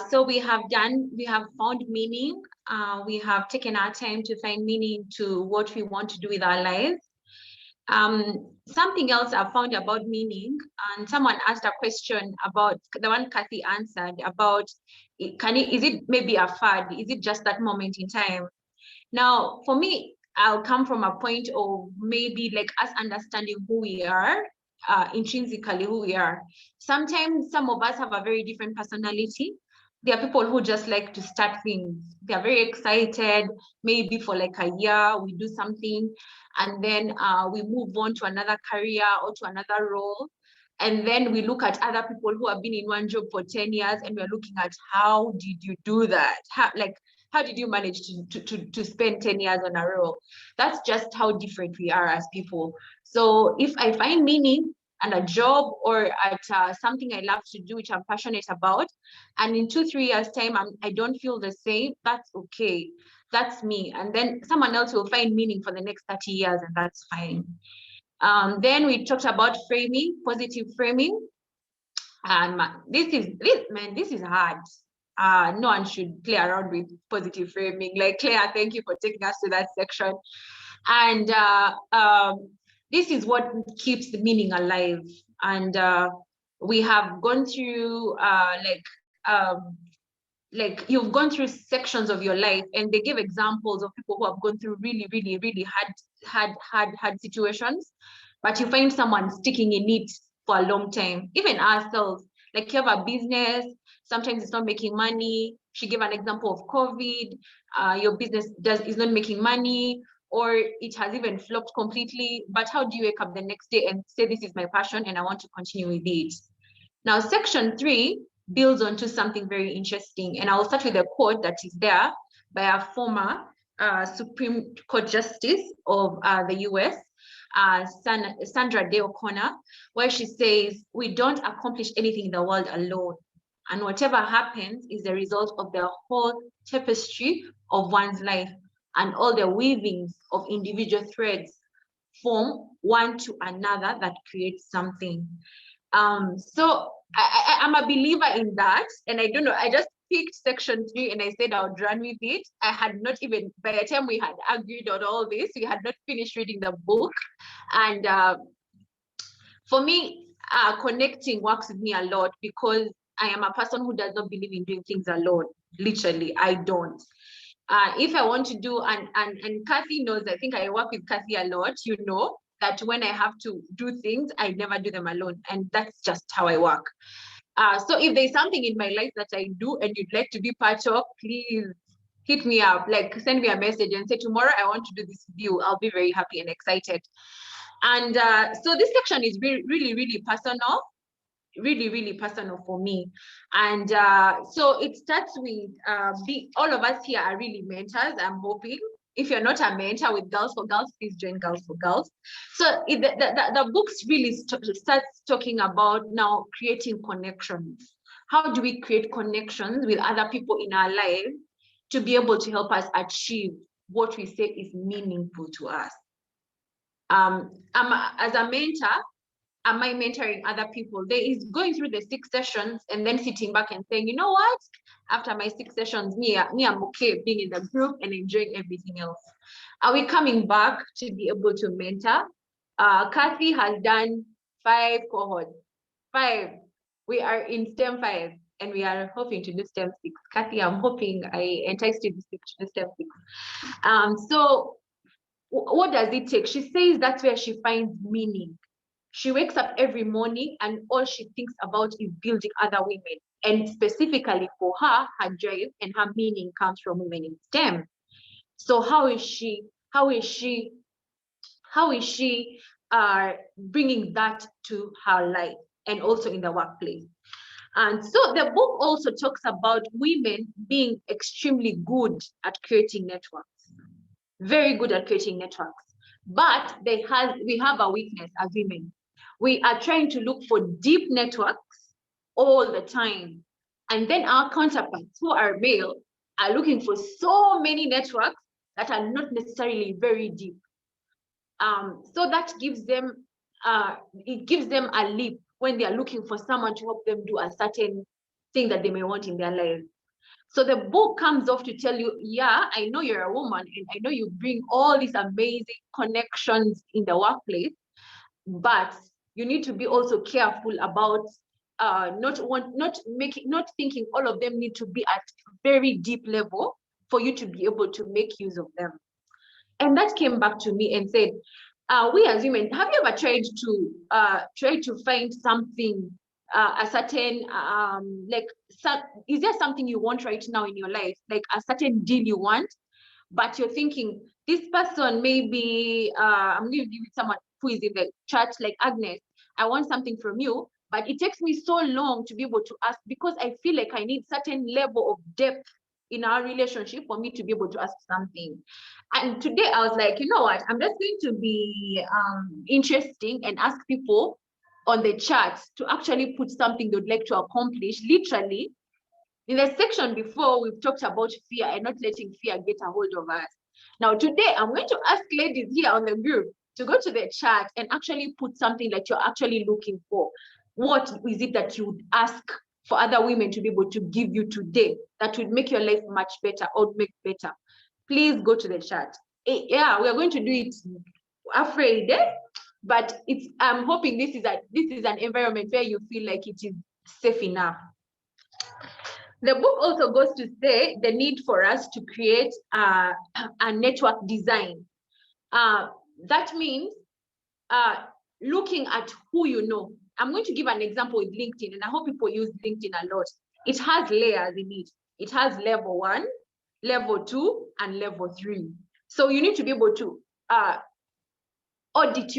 So we have found meaning. We have taken our time to find meaning to what we want to do with our lives. Something else I found about meaning, and someone asked a question about the one Kathy answered about, is it maybe a fad? Is it just that moment in time? Now, for me, I'll come from a point of maybe like us understanding who we are, intrinsically who we are. Sometimes some of us have a very different personality. there are people who just like to start things. They are very excited, maybe for like a year, we do something, and then we move on to another career or to another role. And then we look at other people who have been in one job for 10 years, and we're looking at how did you do that? How did you manage to spend 10 years on a role? That's just how different we are as people. So if I find meaning and a job or at something I love to do, which I'm passionate about, and in 2-3 years time I don't feel the same, that's okay. That's me. And then someone else will find meaning for the next 30 years, and that's fine. Then we talked about framing, positive framing. And this is hard. No one should play around with positive framing. Like Claire, thank you for taking us to that section. And this is what keeps the meaning alive. And we have gone through like you've gone through sections of your life, and they give examples of people who have gone through really, really, really hard situations, but you find someone sticking in it for a long time. Even ourselves, like you have a business, sometimes it's not making money. She gave an example of COVID. Your business is not making money, or it has even flopped completely. But how do you wake up the next day and say, this is my passion and I want to continue with it? Now, section 3 builds onto something very interesting. And I will start with a quote that is there by a former Supreme Court Justice of the US, Sandra Day O'Connor, where she says, we don't accomplish anything in the world alone. And whatever happens is the result of the whole tapestry of one's life, and all the weavings of individual threads form one to another that creates something. So I'm a believer in that. And I don't know, I just picked section 3 and I said I would run with it. I had not even, by the time we had agreed on all this, we had not finished reading the book. And for me, connecting works with me a lot, because I am a person who does not believe in doing things alone. Literally, I don't. If I want to do, and Kathy knows, I think I work with Kathy a lot, you know, that when I have to do things, I never do them alone. And that's just how I work. So if there's something in my life that I do and you'd like to be part of, please hit me up, like send me a message and say, tomorrow I want to do this with you. I'll be very happy and excited. And so this section is really, really, really personal. Really, really personal for me. And so it starts with all of us here are really mentors, I'm hoping. If you're not a mentor with Girls for Girls, please join Girls for Girls. So the books really starts talking about now creating connections. How do we create connections with other people in our life to be able to help us achieve what we say is meaningful to us? As a mentor, am I mentoring other people? There is going through the 6 sessions and then sitting back and saying, you know what? After my 6 sessions, me, I'm okay being in the group and enjoying everything else. Are we coming back to be able to mentor? Kathy has done 5 cohorts. 5. We are in STEM 5 and we are hoping to do STEM 6. Kathy, I'm hoping I enticed you to do STEM 6. So what does it take? She says that's where she finds meaning. She wakes up every morning and all she thinks about is building other women. And specifically for her, her drive and her meaning comes from women in STEM. So how is she bringing that to her life and also in the workplace? And so the book also talks about women being extremely good at creating networks, very good at creating networks. But we have a weakness as women. We are trying to look for deep networks all the time. And then our counterparts who are male are looking for so many networks that are not necessarily very deep. So that gives them, it gives them a leap when they are looking for someone to help them do a certain thing that they may want in their life. So the book comes off to tell you, yeah, I know you're a woman and I know you bring all these amazing connections in the workplace, but you need to be also careful about not thinking all of them need to be at very deep level for you to be able to make use of them. And that came back to me and said, we as women, have you ever tried to find something a certain is there something you want right now in your life, like a certain deal you want, but you're thinking this person maybe I'm going to give it someone who is in the church, like Agnes, I want something from you, but it takes me so long to be able to ask because I feel like I need certain level of depth in our relationship for me to be able to ask something. And today I was like, you know what, I'm just going to be interesting and ask people on the chat to actually put something they'd like to accomplish. Literally, in the section before, we've talked about fear and not letting fear get a hold of us. Now, today, I'm going to ask ladies here on the group to go to the chat and actually put something that you're actually looking for. What is it that you would ask for other women to be able to give you today that would make your life much better or make better? Please go to the chat. Yeah, we are going to do it afraid, but I'm hoping this is an environment where you feel like it is safe enough. The book also goes to say the need for us to create a network design. That means looking at who you know. I'm going to give an example with LinkedIn, and I hope people use LinkedIn a lot. It has layers in it. It has level 1, level 2, and level 3. So you need to be able to audit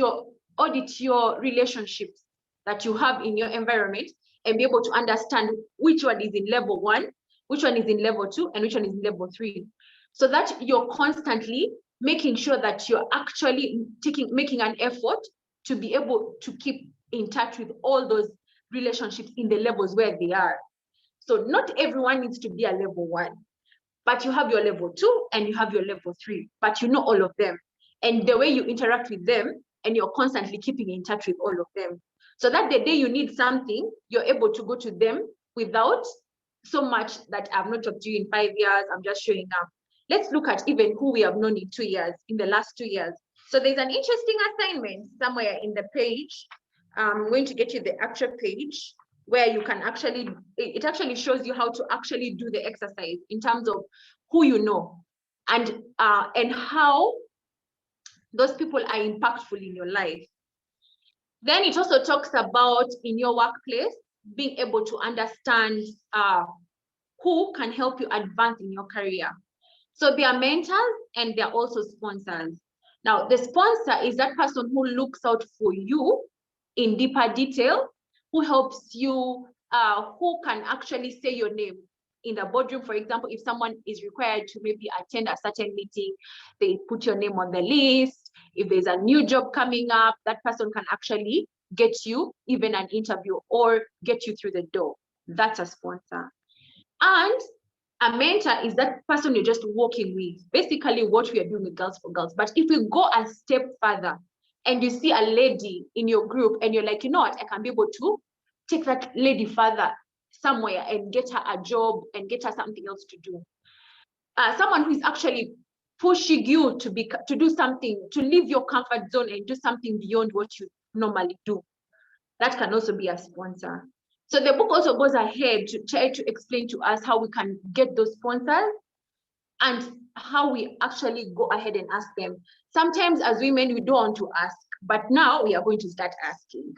your relationships that you have in your environment and be able to understand which one is in level 1, which one is in level 2, and which one is in level 3. So that you're constantly making sure that you're actually making an effort to be able to keep in touch with all those relationships in the levels where they are. So not everyone needs to be a level 1, but you have your level 2 and you have your level 3, but you know all of them. And the way you interact with them, and you're constantly keeping in touch with all of them. So that the day you need something, you're able to go to them without so much that I've not talked to you in 5 years, I'm just showing up. Let's look at even who we have known in 2 years, in the last 2 years. So there's an interesting assignment somewhere in the page. I'm going to get you the actual page where you can actually, it actually shows you how to actually do the exercise in terms of who you know and how those people are impactful in your life. Then it also talks about in your workplace, being able to understand who can help you advance in your career. So they are mentors and they're also sponsors. Now, the sponsor is that person who looks out for you in deeper detail, who helps you, who can actually say your name in the boardroom. For example, if someone is required to maybe attend a certain meeting, they put your name on the list. If there's a new job coming up, that person can actually get you even an interview or get you through the door. That's a sponsor. And a mentor is that person you're just working with, basically what we are doing with Girls for Girls. But if we go a step further and you see a lady in your group and you're like, you know what, I can be able to take that lady further somewhere and get her a job and get her something else to do. Someone who is actually pushing you to do something, to leave your comfort zone and do something beyond what you normally do. That can also be a sponsor. So the book also goes ahead to try to explain to us how we can get those sponsors and how we actually go ahead and ask them. Sometimes as women, we don't want to ask, but now we are going to start asking.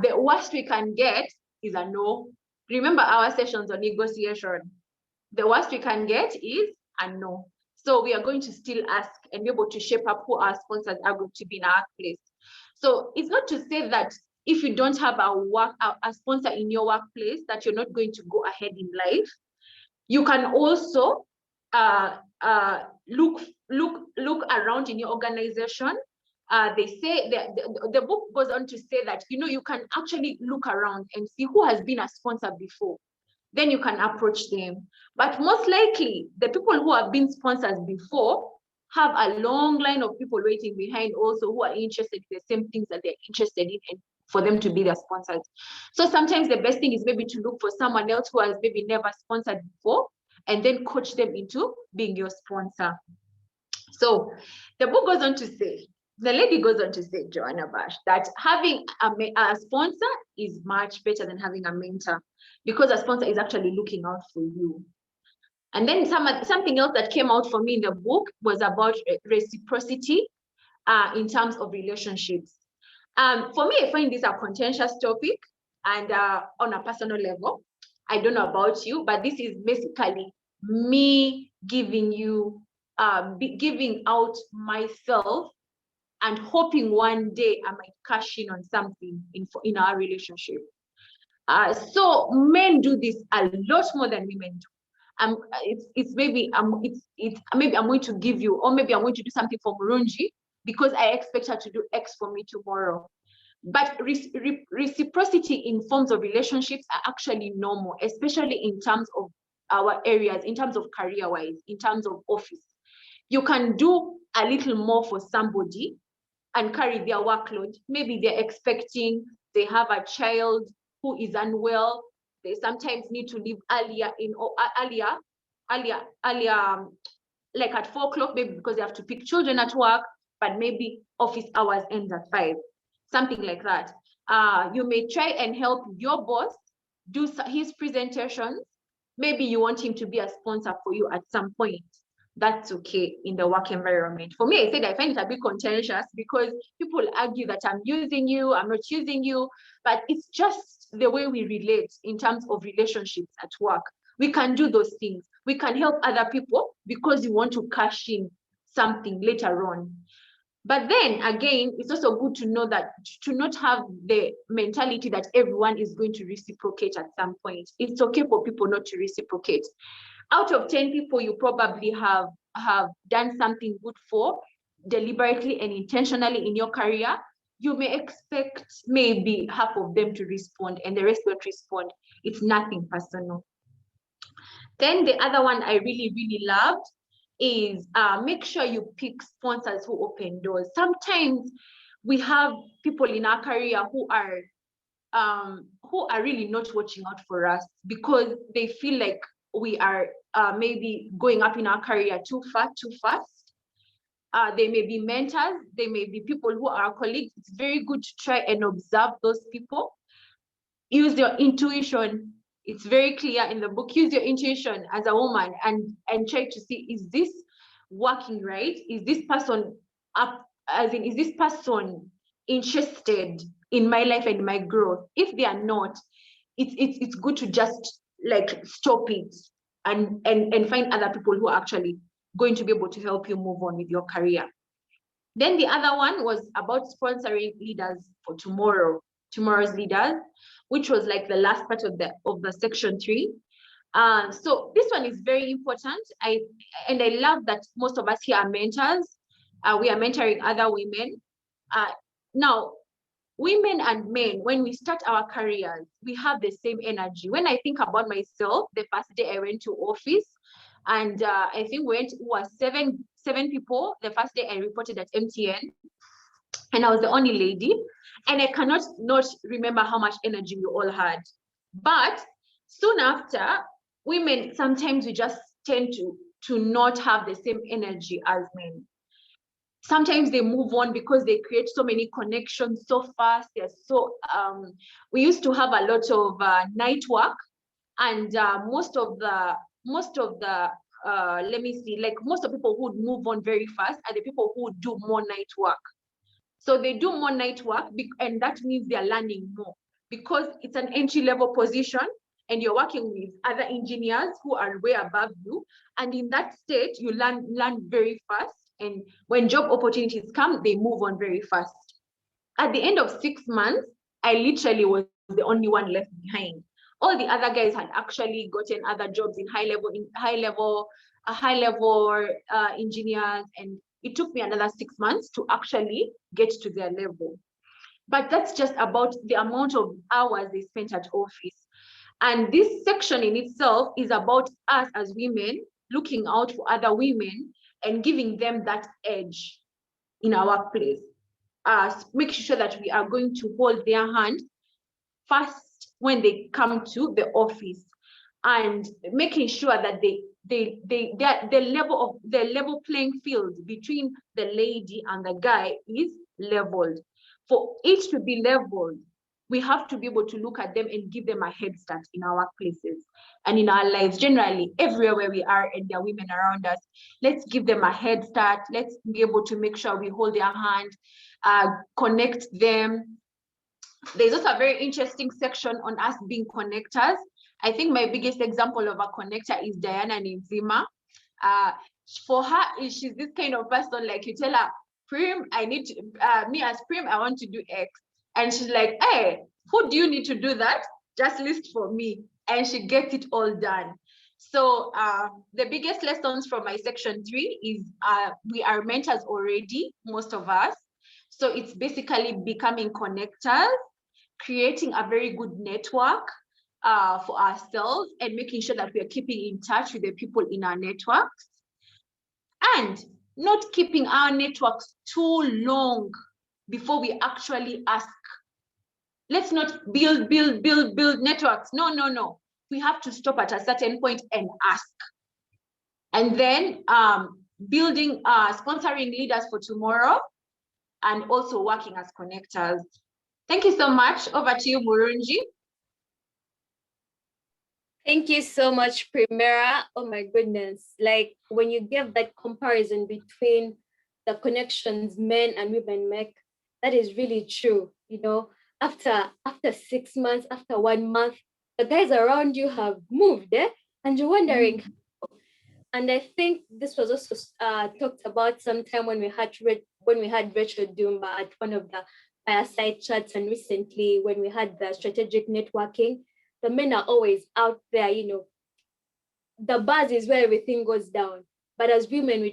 The worst we can get is a no. Remember our sessions on negotiation. The worst we can get is a no. So we are going to still ask and be able to shape up who our sponsors are going to be in our place. So it's not to say that if you don't have a sponsor in your workplace, that you're not going to go ahead in life. You can also look around in your organization. They say the book goes on to say that you can actually look around and see who has been a sponsor before. Then you can approach them. But most likely, the people who have been sponsors before have a long line of people waiting behind also who are interested in the same things that they're interested in, and for them to be their sponsors. So sometimes the best thing is maybe to look for someone else who has maybe never sponsored before and then coach them into being your sponsor. So the book goes on to say, the lady goes on to say, Joanna Bash, that having a sponsor is much better than having a mentor, because a sponsor is actually looking out for you. And then something else that came out for me in the book was about reciprocity in terms of relationships. For me, I find this a contentious topic And on a personal level, I don't know about you, but this is basically me giving you, giving out myself and hoping one day I might cash in on something in our relationship. So men do this a lot more than women do. It's maybe maybe I'm going to give you, or maybe I'm going to do something for Murunji because I expect her to do X for me tomorrow. But reciprocity in forms of relationships are actually normal, especially in terms of our areas, in terms of career-wise, in terms of office. You can do a little more for somebody and carry their workload. Maybe they're expecting, they have a child who is unwell. They sometimes need to leave earlier, like at 4 o'clock, maybe because they have to pick children at work, but maybe office hours end at 5, something like that. You may try and help your boss do his presentations. Maybe you want him to be a sponsor for you at some point. That's okay in the work environment. For me, I said I find it a bit contentious because people argue that I'm using you, I'm not using you, but it's just the way we relate in terms of relationships at work. We can do those things. We can help other people because you want to cash in something later on. But then again, it's also good to know that to not have the mentality that everyone is going to reciprocate at some point. It's okay for people not to reciprocate. Out of 10 people you probably have done something good for deliberately and intentionally in your career, you may expect maybe half of them to respond and the rest don't respond. It's nothing personal. Then the other one I really, really loved is make sure you pick sponsors who open doors. Sometimes we have people in our career who are really not watching out for us because they feel like we are maybe going up in our career too fast. They may be mentors, they may be people who are our colleagues. It's very good to try and observe those people. Use your intuition. It's very clear in the book. Use your intuition as a woman and try to see, is this working right? Is this person is this person interested in my life and my growth? If they are not, it's good to just like stop it and find other people who are actually going to be able to help you move on with your career. Then the other one was about sponsoring leaders for tomorrow's leaders, which was like the last part of the section 3. So this one is very important. I love that most of us here are mentors. We are mentoring other women. Now, women and men, when we start our careers, we have the same energy. When I think about myself, the first day I went to office, and I think we were seven people. The first day I reported at MTN, and I was the only lady, and I cannot not remember how much energy we all had. But soon after, women, sometimes we just tend to not have the same energy as men. Sometimes they move on because they create so many connections so fast. They're so we used to have a lot of night work, and most of the let me see, like most of the people who would move on very fast are the people who would do more night work. So they do more night work, and that means they're learning more because it's an entry-level position and you're working with other engineers who are way above you. And in that state, you learn very fast. And when job opportunities come, they move on very fast. At the end of 6 months, I literally was the only one left behind. All the other guys had actually gotten other jobs in high level engineers, and it took me another 6 months to actually get to their level. But that's just about the amount of hours they spent at office. And this section in itself is about us as women looking out for other women and giving them that edge in our workplace. Making sure that we are going to hold their hand first when they come to the office, and making sure that the level playing field between the lady and the guy is leveled. For it to be leveled, we have to be able to look at them and give them a head start in our workplaces and in our lives generally, everywhere where we are and there are women around us. Let's give them a head start. Let's be able to make sure we hold their hand, connect them, There's also a very interesting section on us being connectors. I think my biggest example of a connector is Diana Nzima. For her, she's this kind of person, like you tell her, Prim, I need to, me as Prim, I want to do X. And she's like, hey, who do you need to do that? Just list for me. And she gets it all done. So the biggest lessons from my section 3 is we are mentors already, most of us. So it's basically becoming connectors, creating a very good network for ourselves, and making sure that we are keeping in touch with the people in our networks, and not keeping our networks too long before we actually ask. Let's not build networks. No. We have to stop at a certain point and ask. And then building, sponsoring leaders for tomorrow, and also working as connectors. Thank you so much. Over to you, Murunji. Thank you so much, Primera. Oh my goodness. Like when you give that comparison between the connections men and women make, that is really true. You know, after 6 months, after 1 month, the guys around you have moved, and you're wondering. And I think this was also talked about sometime when we had Rachel Dumba at one of the fireside chats, and recently when we had the strategic networking. The men are always out there, you know. The buzz is where everything goes down. But as women, we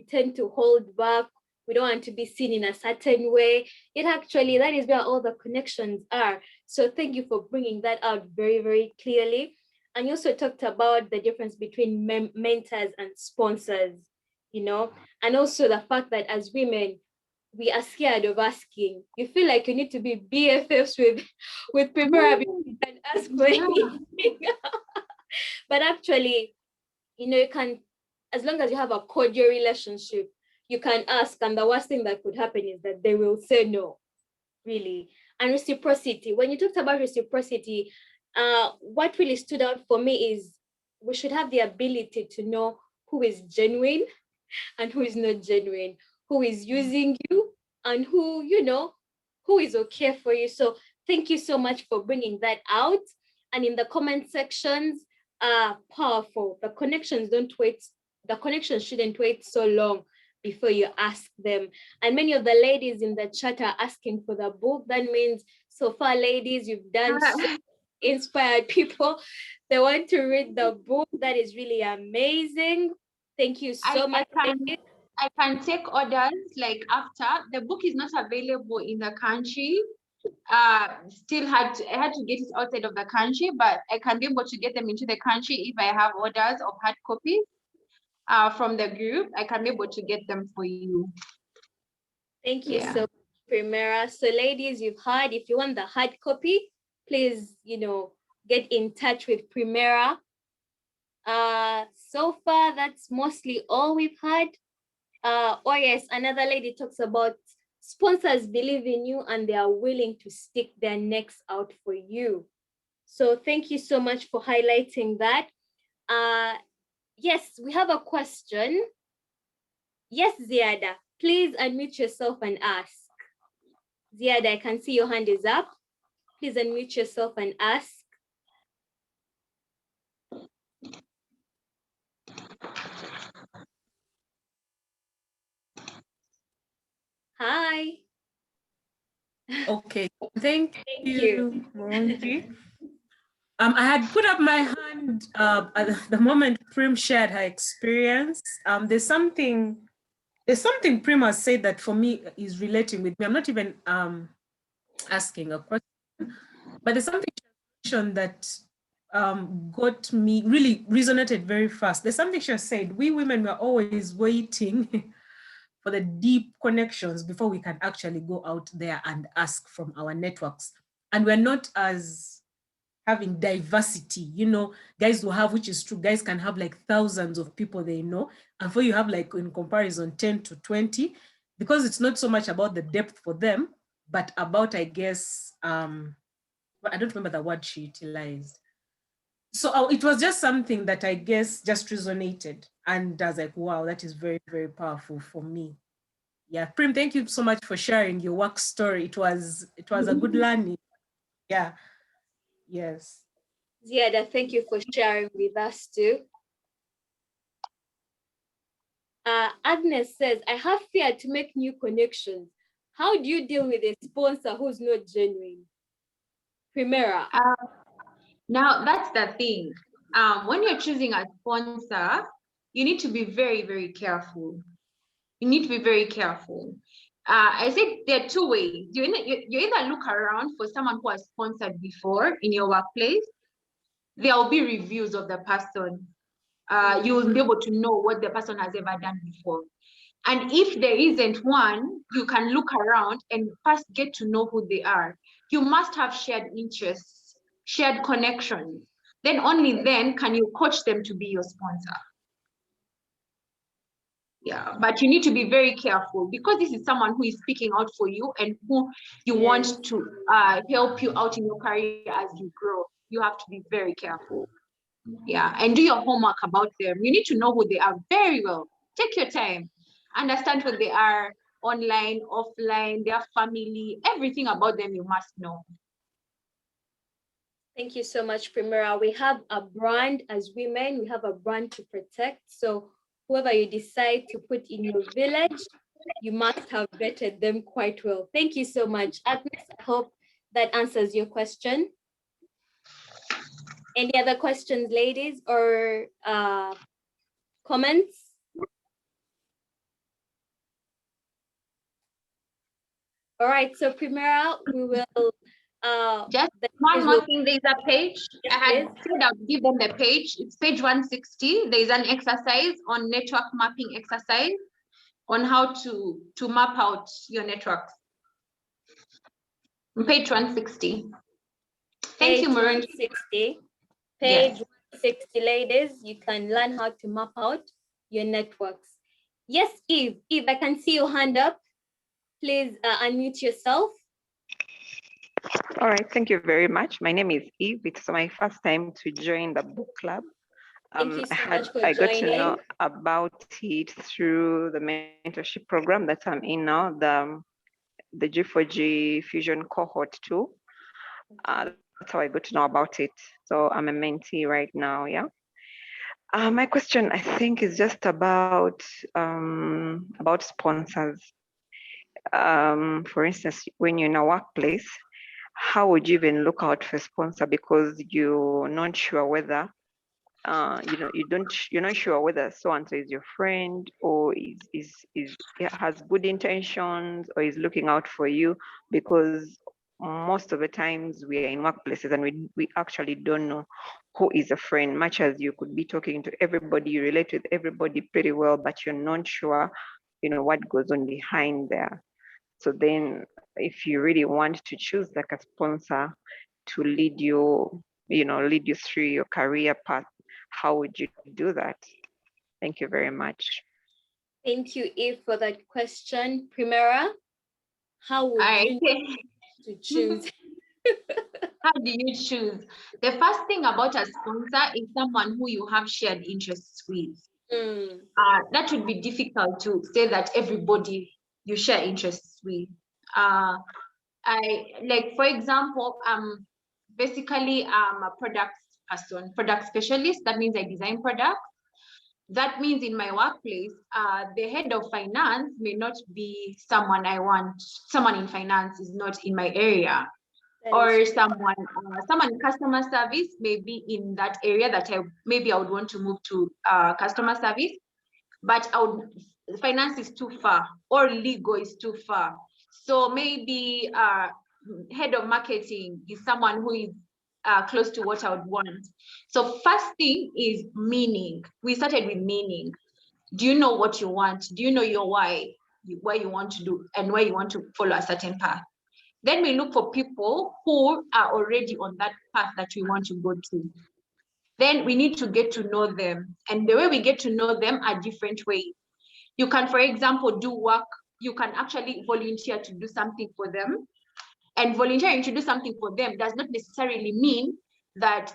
tend to hold back. We don't want to be seen in a certain way. Yet actually, that is where all the connections are. So thank you for bringing that out very, very clearly. And you also talked about the difference between mentors and sponsors, you know, and also the fact that as women, we are scared of asking. You feel like you need to be BFFs with Primera before you can ask for anything. But actually, you know, you can, as long as you have a cordial relationship, you can ask, and the worst thing that could happen is that they will say no, really. And reciprocity. When you talked about reciprocity, what really stood out for me is we should have the ability to know who is genuine and who is not genuine, who is using you and who, you know, who is okay for you. So thank you so much for bringing that out. And in the comment sections, powerful. The connections shouldn't wait so long before you ask them. And many of the ladies in the chat are asking for the book. That means so far, ladies, you've done so inspired people. They want to read the book. That is really amazing. Thank you so much. I can take orders like after. The book is not available in the country. I had to get it outside of the country, but I can be able to get them into the country if I have orders of hard copies from the group. I can be able to get them for you. Thank you so much, Primera. So ladies, you've heard, if you want the hard copy, please, you know, get in touch with Primera. So far, that's mostly all we've had. Oh yes, another lady talks about sponsors believe in you and they are willing to stick their necks out for you. So thank you so much for highlighting that. Yes, we have a question. Yes, Ziada, please unmute yourself and ask. Ziada, I can see your hand is up. Please unmute yourself and ask. Hi. Okay, thank you, Monty. I had put up my hand at the moment Prim shared her experience. There's something Prim has said that for me is relating with me. I'm not even asking a question, but there's something that got me, really resonated very fast. There's something she said, we women were always waiting for the deep connections before we can actually go out there and ask from our networks. And we're not as having diversity, you know, guys will have, which is true, guys can have like thousands of people they know, and for you have like in comparison 10 to 20, because it's not so much about the depth for them, but about, I guess, I don't remember the word she utilized. So it was just something that I guess just resonated, and I was like, wow, that is very, very powerful for me. Yeah, Prim, thank you so much for sharing your work story. It was a good learning Yeah. Yes. Ziada, thank you for sharing with us too. Agnes says, I have fear to make new connections. How do you deal with a sponsor who's not genuine? Primera. Now, that's the thing. When you're choosing a sponsor, you need to be very, very careful. You need to be very careful. I said there are two ways. You either look around for someone who has sponsored before in your workplace. There will be reviews of the person. You will be able to know what the person has ever done before. And if there isn't one, you can look around and first get to know who they are. You must have shared interests, shared connections. Then only then can you coach them to be your sponsor. Yeah, but you need to be very careful because this is someone who is speaking out for you and who you want to help you out in your career as you grow. You have to be very careful. Yeah, and do your homework about them. You need to know who they are very well. Take your time, understand who they are online, offline, their family, everything about them you must know. Thank you so much, Primera. We have a brand as women, we have a brand to protect. So whoever you decide to put in your village, you must have vetted them quite well. Thank you so much. Agnes, I hope that answers your question. Any other questions, ladies, or comments? All right, so Primera, we will just one more thing, there's a page. Yes, I had said I'll give them the page. It's page 160. There's an exercise on network mapping exercise on how to map out your networks. Page 160. Thank you, Maureen. 160. Page 160, ladies. You can learn how to map out your networks. Yes, Eve. Eve, I can see your hand up. Please unmute yourself. All right, thank you very much. My name is Eve. It's my first time to join the book club. Thank you so much for I got joining. to know about it through the mentorship program that I'm in now, the G4G Fusion Cohort 2. That's how I got to know about it. So I'm a mentee right now, yeah. My question, I think, is just about sponsors. For instance, when you're in a workplace, how would you even look out for a sponsor because you're not sure whether you're not sure whether so-and-so is your friend or has good intentions or is looking out for you, because most of the times we are in workplaces and we actually don't know who is a friend, much as you could be talking to everybody, you relate with everybody pretty well, but you're not sure, what goes on behind there. So then if you really want to choose like a sponsor to lead you through your career path, how would you do that? Thank you very much. Thank you, Eve, for that question. Primera, how would you to choose? How do you choose? The first thing about a sponsor is someone who you have shared interests with. That would be difficult to say that everybody you share interests with. For example, basically I'm a product person, product specialist. That means I design products. That means in my workplace, the head of finance may not be someone I want. Someone in finance is not in my area. Or someone in customer service may be in that area that I would want to move to customer service, but finance is too far, or legal is too far. So maybe head of marketing is someone who is close to what I would want. So first thing is meaning. We started with meaning. Do you know what you want? Do you know your why you want to do and why you want to follow a certain path? Then we look for people who are already on that path that we want to go to. Then we need to get to know them. And the way we get to know them are different ways. You can, for example, do work. You can actually volunteer to do something for them. And volunteering to do something for them does not necessarily mean that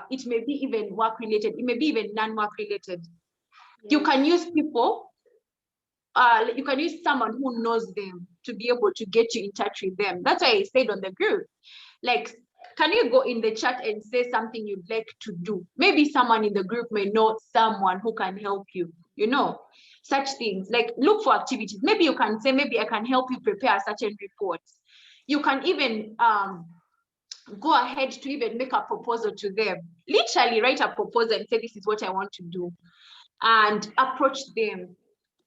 it may be even work related. It may be even non-work related. Yes. You can use people. You can use someone who knows them to be able to get you in touch with them. That's why I said on the group, like can you go in the chat and say something you'd like to do? Maybe someone in the group may know someone who can help you, you know, such things. Like look for activities. Maybe you can say, maybe I can help you prepare a certain report. You can even go ahead to even make a proposal to them. Literally write a proposal and say, this is what I want to do. And approach them.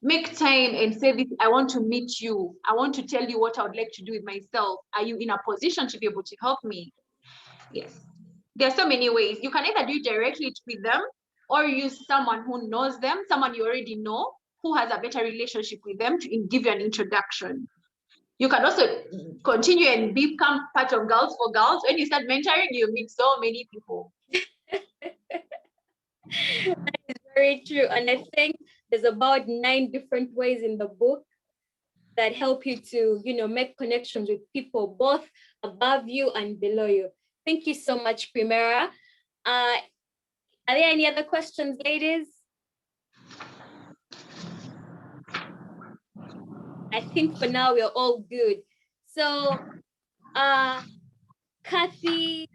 Make time and say, this, I want to meet you. I want to tell you what I would like to do with myself. Are you in a position to be able to help me? Yes. There are so many ways. You can either do it directly with them or use someone who knows them, someone you already know, who has a better relationship with them to give you an introduction. You can also continue and become part of Girls for Girls. When you start mentoring, you meet so many people. That is very true. And I think there's about 9 different ways in the book that help you to, you know, make connections with people both above you and below you. Thank you so much, Primera. Are there any other questions, ladies? I think for now we're all good. So Kathy,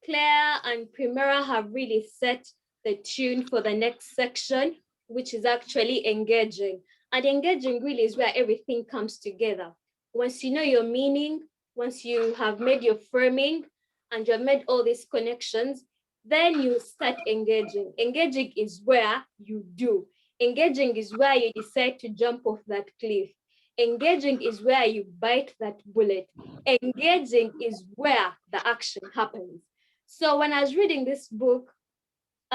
Claire, and Primera have really set the tune for the next section, which is actually engaging. And engaging really is where everything comes together. Once you know your meaning, once you have made your framing, and you've made all these connections, then you start engaging. Engaging is where you do. Engaging is where you decide to jump off that cliff. Engaging is where you bite that bullet. Engaging is where the action happens. So when I was reading this book,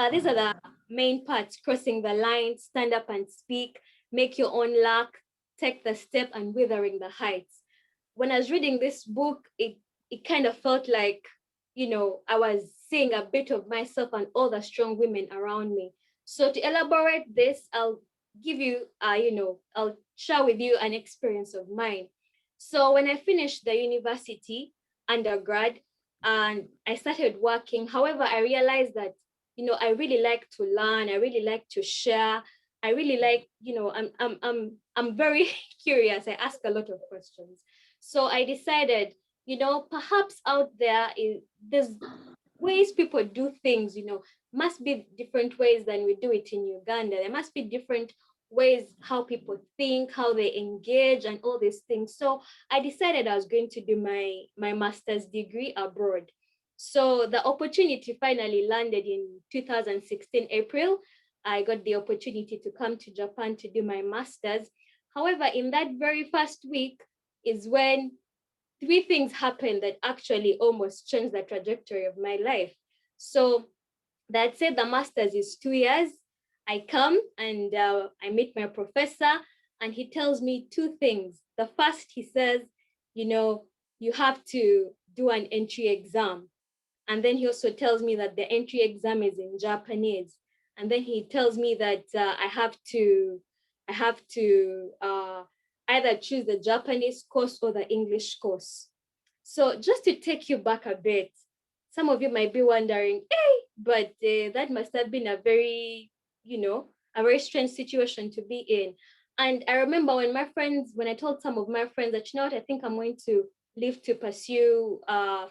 these are the main parts: crossing the line, stand up and speak, make your own luck, take the step, and withering the heights. When I was reading this book, it kind of felt like, you know, I was seeing a bit of myself and all the strong women around me. So to elaborate this, I'll give you, I'll share with you an experience of mine. So when I finished the university undergrad and I started working, however, I realized that, you know, I really like to learn. I really like to share. I really like, you know, I'm very curious. I ask a lot of questions. So I decided, you know, perhaps out there's ways people do things, you know, must be different ways than we do it in Uganda. There must be different ways how people think, how they engage, and all these things. So I decided I was going to do my master's degree abroad. So the opportunity finally landed in 2016 April. I got the opportunity to come to Japan to do my master's. However, in that very first week is when 3 things happened that actually almost changed the trajectory of my life. So that said, the master's is 2 years. I come and I meet my professor, and he tells me 2 things. The first, he says, you know, you have to do an entry exam. And then he also tells me that the entry exam is in Japanese. And then he tells me that I have to either choose the Japanese course or the English course. So just to take you back a bit, some of you might be wondering, hey, but that must have been a very, you know, a very strange situation to be in. And I remember when I told some of my friends that, you know what, I think I'm going to leave to pursue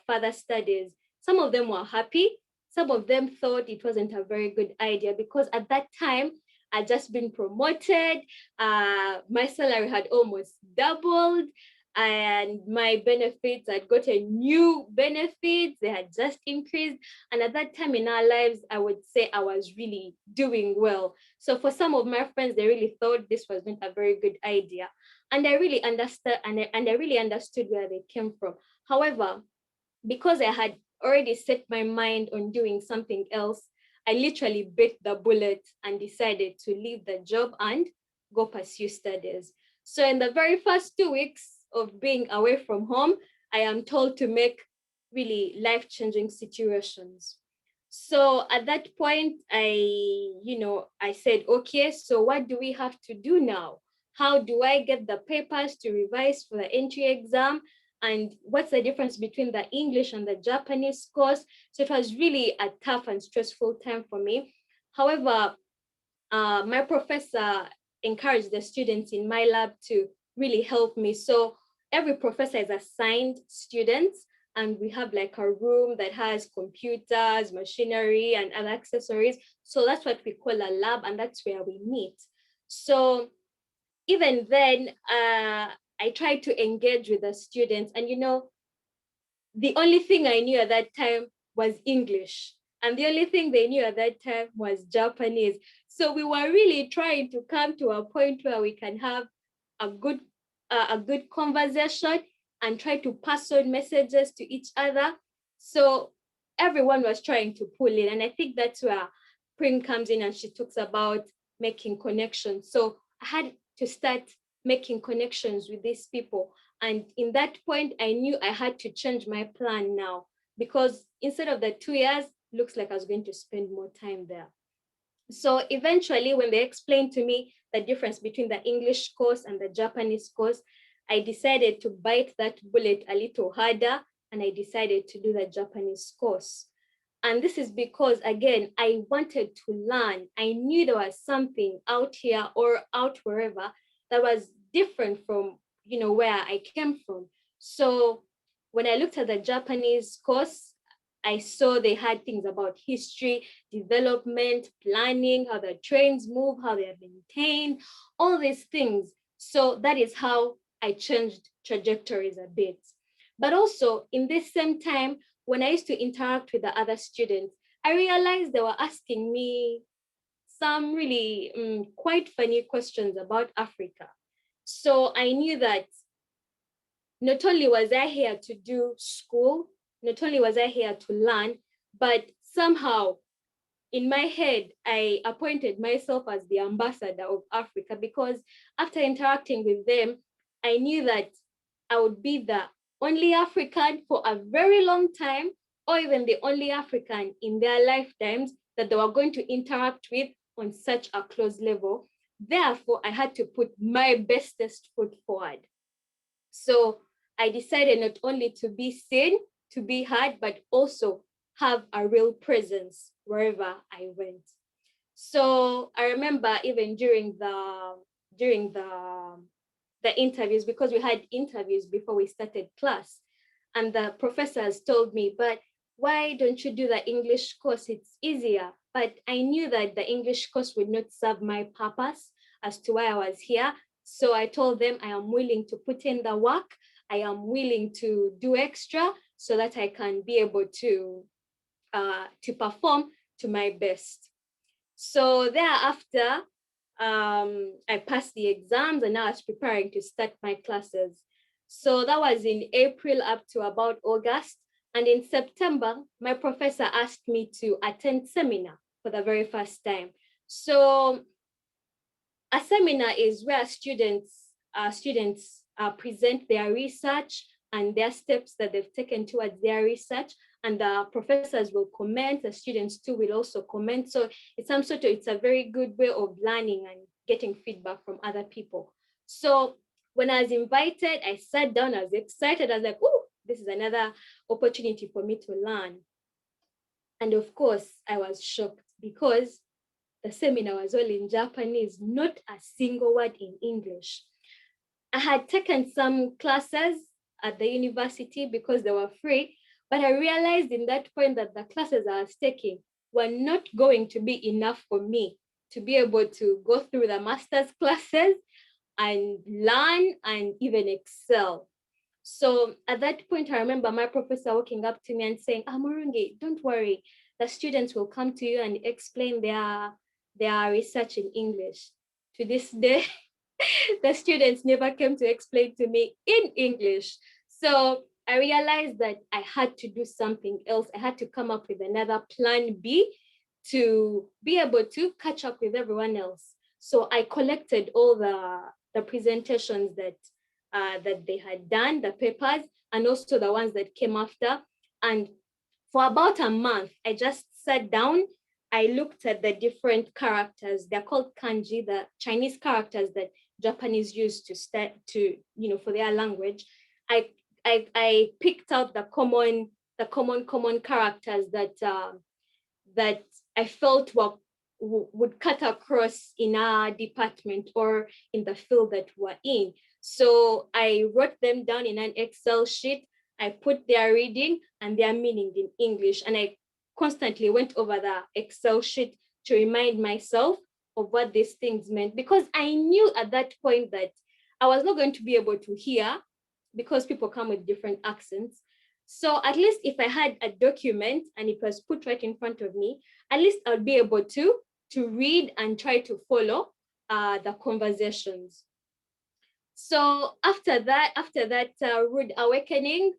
further studies, some of them were happy. Some of them thought it wasn't a very good idea because at that time, I'd just been promoted. My salary had almost doubled, and my benefits, I'd gotten new benefits. They had just increased. And at that time in our lives, I would say I was really doing well. So for some of my friends, they really thought this was not a very good idea. And I really understood, and I really understood where they came from. However, because I had already set my mind on doing something else, I literally bit the bullet and decided to leave the job and go pursue studies. So in the very first 2 weeks of being away from home, I am told to make really life-changing situations. So at that point, I said, okay, so what do we have to do now? How do I get the papers to revise for the entry exam? And what's the difference between the English and the Japanese course? So it was really a tough and stressful time for me. However, my professor encouraged the students in my lab to really help me. So every professor is assigned students, and we have like a room that has computers, machinery, and other accessories. So that's what we call a lab, and that's where we meet. So even then, I tried to engage with the students, and the only thing I knew at that time was English. And the only thing they knew at that time was Japanese. So we were really trying to come to a point where we can have a good conversation and try to pass on messages to each other. So everyone was trying to pull in. And I think that's where Prim comes in, and she talks about making connections. So I had to start making connections with these people. And in that point, I knew I had to change my plan now, because instead of the 2 years, looks like I was going to spend more time there. So eventually, when they explained to me the difference between the English course and the Japanese course, I decided to bite that bullet a little harder, and I decided to do the Japanese course. And this is because, again, I wanted to learn. I knew there was something out here or out wherever that was different from where I came from. So when I looked at the Japanese course, I saw they had things about history, development, planning, how the trains move, how they are maintained, all these things. So that is how I changed trajectories a bit. But also in this same time, when I used to interact with the other students, I realized they were asking me some really quite funny questions about Africa. So I knew that not only was I here to do school, not only was I here to learn, but somehow in my head, I appointed myself as the ambassador of Africa, because after interacting with them, I knew that I would be the only African for a very long time, or even the only African in their lifetimes that they were going to interact with on such a close level. Therefore, I had to put my bestest foot forward. So I decided not only to be seen, to be heard, but also have a real presence wherever I went. So I remember even during the interviews, because we had interviews before we started class, and the professors told me, but why don't you do the English course? It's easier. But I knew that the English course would not serve my purpose as to why I was here. So I told them I am willing to put in the work. I am willing to do extra so that I can be able to perform to my best. So thereafter, I passed the exams, and now I was preparing to start my classes. So that was in April up to about August. And in September, my professor asked me to attend seminar for the very first time. So a seminar is where students present their research and their steps that they've taken towards their research, and the professors will comment, the students too will also comment. So it's a very good way of learning and getting feedback from other people. So when I was invited, I sat down, I was excited, I was like, oh, this is another opportunity for me to learn. And of course, I was shocked because the seminar was all in Japanese, not a single word in English. I had taken some classes at the university because they were free, but I realized in that point that the classes I was taking were not going to be enough for me to be able to go through the master's classes and learn and even excel. So at that point, I remember my professor walking up to me and saying, Murungi, don't worry, the students will come to you and explain their research in English. To this day, the students never came to explain to me in English. So I realized that I had to do something else. I had to come up with another plan B to be able to catch up with everyone else. So I collected all the presentations that they had done, the papers, and also the ones that came after. And for about a month, I just sat down. I looked at the different characters. They're called kanji, the Chinese characters that Japanese use for their language. I picked out the common characters that I felt would cut across in our department or in the field that we're in. So I wrote them down in an Excel sheet, I put their reading and their meaning in English. And I constantly went over the Excel sheet to remind myself of what these things meant, because I knew at that point that I was not going to be able to hear because people come with different accents. So at least if I had a document and it was put right in front of me, at least I would be able to read and try to follow the conversations. So after that rude awakening,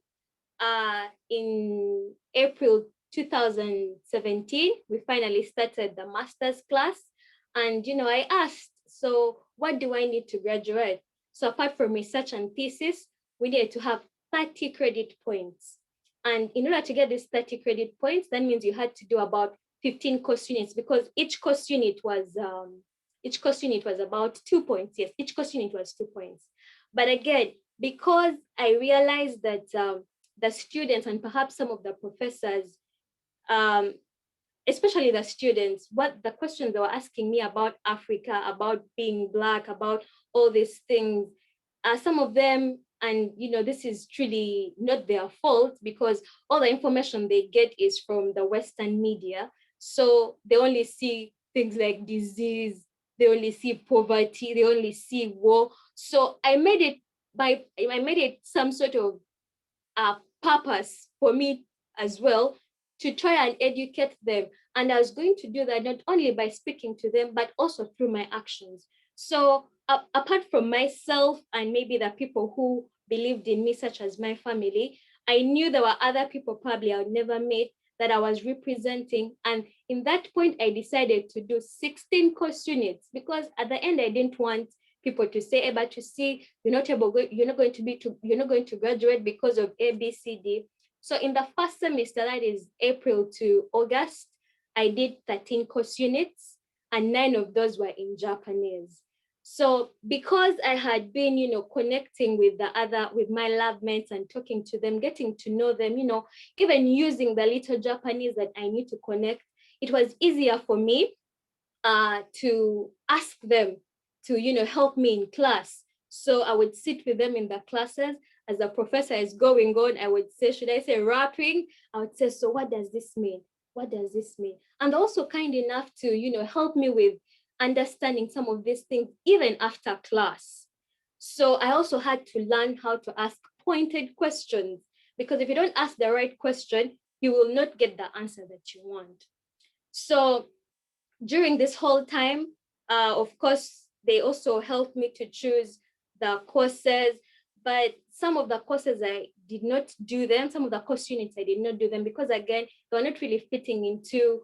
in April 2017, we finally started the master's class. And, I asked, so what do I need to graduate? So apart from research and thesis, we needed to have 30 credit points. And in order to get these 30 credit points, that means you had to do about 15 course units, because each course unit was about 2 points. Yes, each course unit was 2 points. But again, because I realized that the students and perhaps some of the professors, especially the students, what the questions they were asking me about Africa, about being Black, about all these things, some of them, and this is truly not their fault, because all the information they get is from the Western media. So they only see things like disease, they only see poverty, they only see war. So I made it some sort of purpose for me as well to try and educate them. And I was going to do that not only by speaking to them, but also through my actions. So apart from myself and maybe the people who believed in me, such as my family, I knew there were other people probably I would never meet that I was representing. And in that point, I decided to do 16 course units, because at the end, I didn't want people to say, but you see, you're not going to graduate because of A, B, C, D. So in the first semester, that is April to August, I did 13 course units, and 9 of those were in Japanese. So because I had been, connecting with my lab mates and talking to them, getting to know them, even using the little Japanese that I need to connect, it was easier for me to ask them to, help me in class. So I would sit with them in the classes. As the professor is going on, I would say, should I say rapping? I would say, so what does this mean? What does this mean? And also kind enough to, help me with understanding some of these things even after class. So I also had to learn how to ask pointed questions, because if you don't ask the right question, you will not get the answer that you want. So during this whole time, of course, they also helped me to choose the courses, but some of the courses I did not do them. Some of the course units I did not do them because, again, they were not really fitting into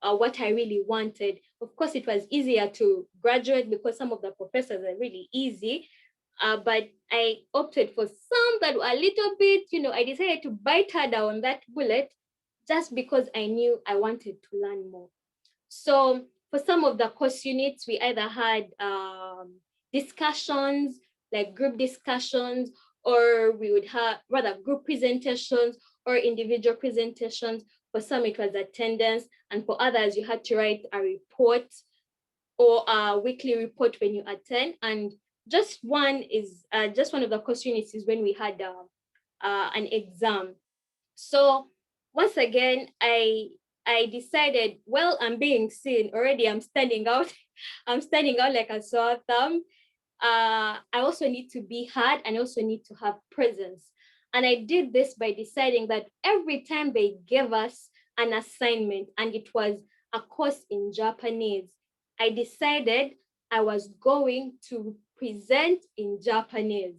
what I really wanted. Of course, it was easier to graduate because some of the professors are really easy, but I opted for some that were a little bit, I decided to bite harder on that bullet just because I knew I wanted to learn more. So for some of the course units, we either had discussions, like group discussions, or we would have rather group presentations or individual presentations. For some, it was attendance, and for others, you had to write a report or a weekly report when you attend. And just one of the course units is when we had an exam. So once again, I decided, well, I'm being seen already. I'm standing out. I'm standing out like a sore thumb. I also need to be heard, and I also need to have presence. And I did this by deciding that every time they gave us an assignment, and it was a course in Japanese, I decided I was going to present in Japanese.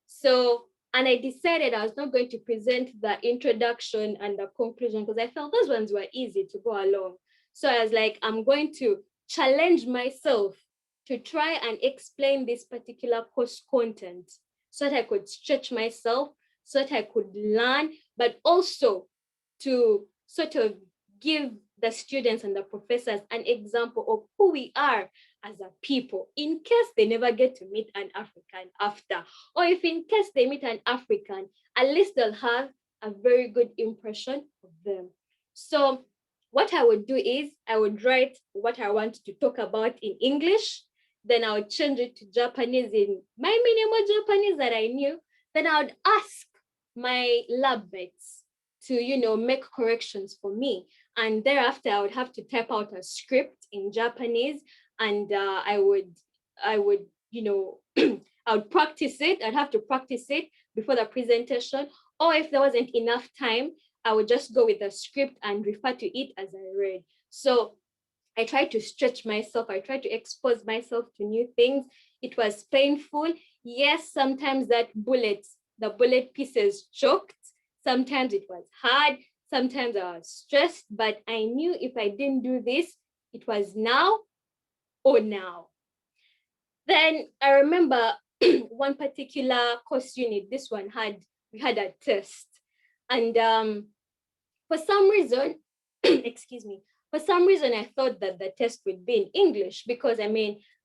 So, and I decided I was not going to present the introduction and the conclusion because I felt those ones were easy to go along. So I was like, I'm going to challenge myself to try and explain this particular course content so that I could stretch myself, so that I could learn, but also to sort of give the students and the professors an example of who we are as a people, in case they never get to meet an African after, or if in case they meet an African, at least they'll have a very good impression of them. So what I would do is I would write what I want to talk about in English, then I would change it to Japanese in my minimal Japanese that I knew. Then I would ask my lab mates to, make corrections for me. And thereafter, I would have to type out a script in Japanese, and I would, I would practice it. I'd have to practice it before the presentation. Or if there wasn't enough time, I would just go with the script and refer to it as I read. So I tried to stretch myself. I tried to expose myself to new things. It was painful. Yes, sometimes the bullet pieces choked. Sometimes it was hard. Sometimes I was stressed, but I knew if I didn't do this, it was now or now. Then I remember one particular course unit, we had a test. And for some reason, excuse me, for some reason, I thought that the test would be in English because,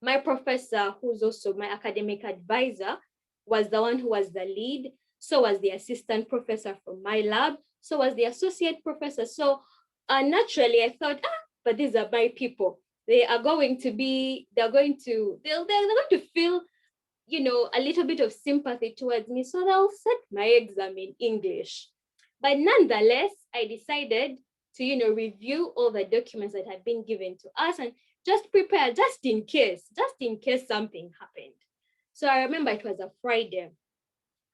my professor, who's also my academic advisor, was the one who was the lead. So was the assistant professor from my lab. So was the associate professor. So naturally, I thought, but these are my people. They're going to feel, a little bit of sympathy towards me. So they'll set my exam in English. But nonetheless, I decided to, review all the documents that had been given to us and just prepare just in case something happened. So I remember it was a Friday,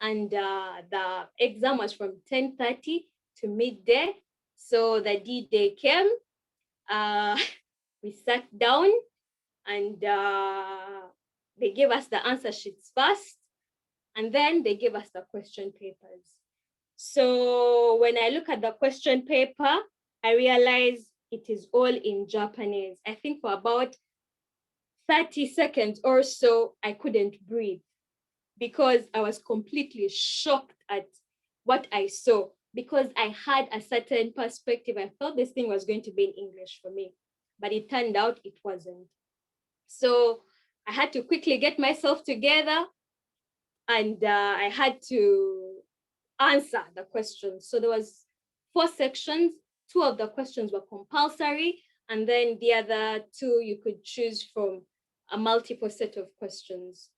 and the exam was from 10:30 to midday. So the D-Day came, we sat down, and they gave us the answer sheets first, and then they gave us the question papers. So when I look at the question paper, I realize it is all in Japanese. I think for about 30 seconds or so, I couldn't breathe because I was completely shocked at what I saw, because I had a certain perspective. I thought this thing was going to be in English for me, but it turned out it wasn't. So I had to quickly get myself together, and I had to answer the questions. So there was 4 sections. 2 of the questions were compulsory, and then the other 2 you could choose from a multiple set of questions.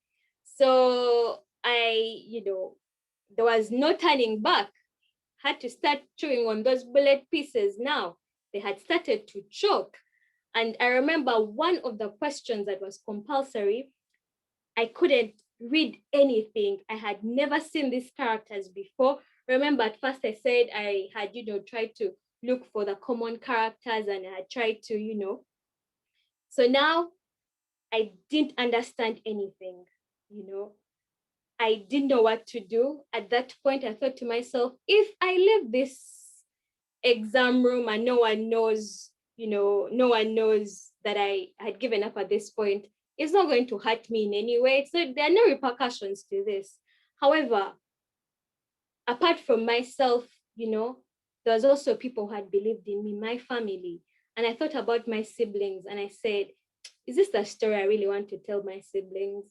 So there was no turning back. Had to start chewing on those bullet pieces now. They had started to choke. And I remember one of the questions that was compulsory, I couldn't read anything. I had never seen these characters before. Remember, at first I said I had, tried to look for the common characters, and I had tried to, So now I didn't understand anything, I didn't know what to do. At that point, I thought to myself, if I leave this exam room and no one knows that I had given up at this point, it's not going to hurt me in any way. So there are no repercussions to this. However, apart from myself, there was also people who had believed in me, my family. And I thought about my siblings, and I said, is this the story I really want to tell my siblings?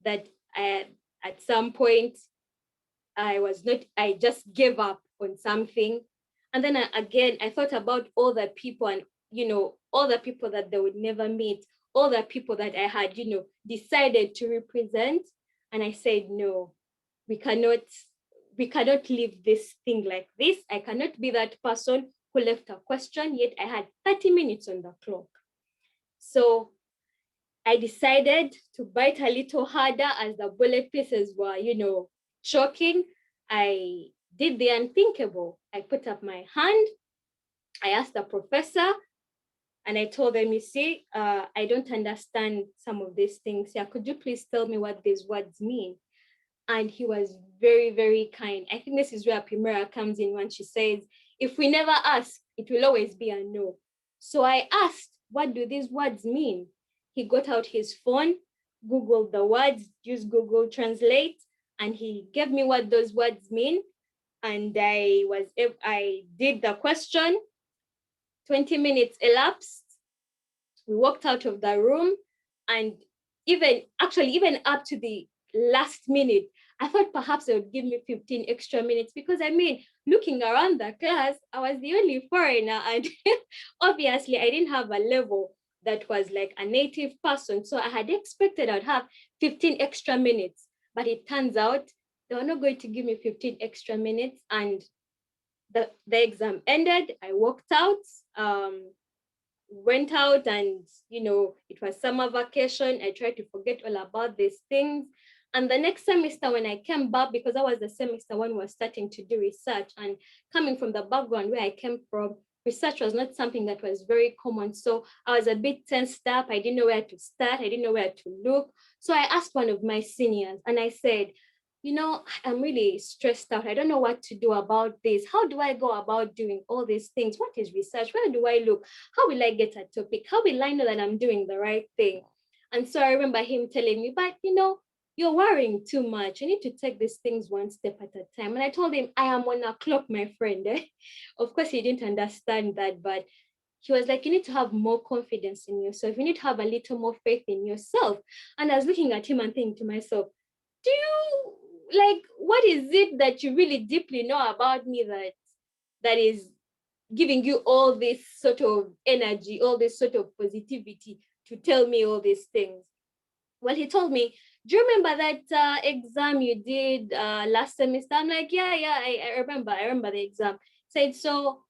That at some point, I just gave up on something. And then again, I thought about all the people, and, all the people that they would never meet, all the people that I had, decided to represent. And I said, no, we cannot leave this thing like this. I cannot be that person who left a question, yet I had 30 minutes on the clock. So I decided to bite a little harder as the bullet pieces were, choking. I did the unthinkable. I put up my hand. I asked the professor, and I told them, you see, I don't understand some of these things here. Could you please tell me what these words mean? And he was very, very kind. I think this is where Primera comes in when she says, if we never ask, it will always be a no. So I asked, what do these words mean? He got out his phone, Googled the words, used Google Translate, and he gave me what those words mean. And I did the question. 20 minutes elapsed. We walked out of the room, and even up to the last minute, I thought perhaps they would give me 15 extra minutes, because looking around the class, I was the only foreigner, and obviously I didn't have a level that was like a native person. So I had expected I'd have 15 extra minutes, but it turns out they were not going to give me 15 extra minutes, and the exam ended. I walked out, went out, and it was summer vacation. I tried to forget all about these things. And the next semester, when I came back, because that was the semester when we were starting to do research, and coming from the background where I came from, research was not something that was very common. So I was a bit tensed up. I didn't know where to start. I didn't know where to look. So I asked one of my seniors, and I said, I'm really stressed out. I don't know what to do about this. How do I go about doing all these things? What is research? Where do I look? How will I get a topic? How will I know that I'm doing the right thing? And so I remember him telling me, but you're worrying too much. You need to take these things one step at a time. And I told him, I am on a clock, my friend. Of course, he didn't understand that, but he was like, you need to have more confidence in yourself. You need to have a little more faith in yourself. And I was looking at him and thinking to myself, do you what is it that you really deeply know about me that is giving you all this sort of energy, all this sort of positivity to tell me all these things? Well, he told me, do you remember that exam you did last semester? I'm like, yeah, I remember the exam. Said, so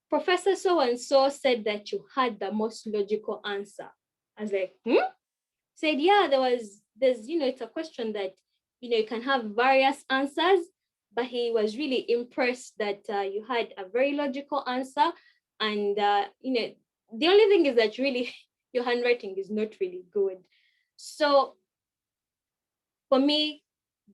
Professor so-and-so said that you had the most logical answer. I was like, Said, yeah, there's, it's a question that, you can have various answers, but he was really impressed that you had a very logical answer. And, the only thing is that really your handwriting is not really good. So for me,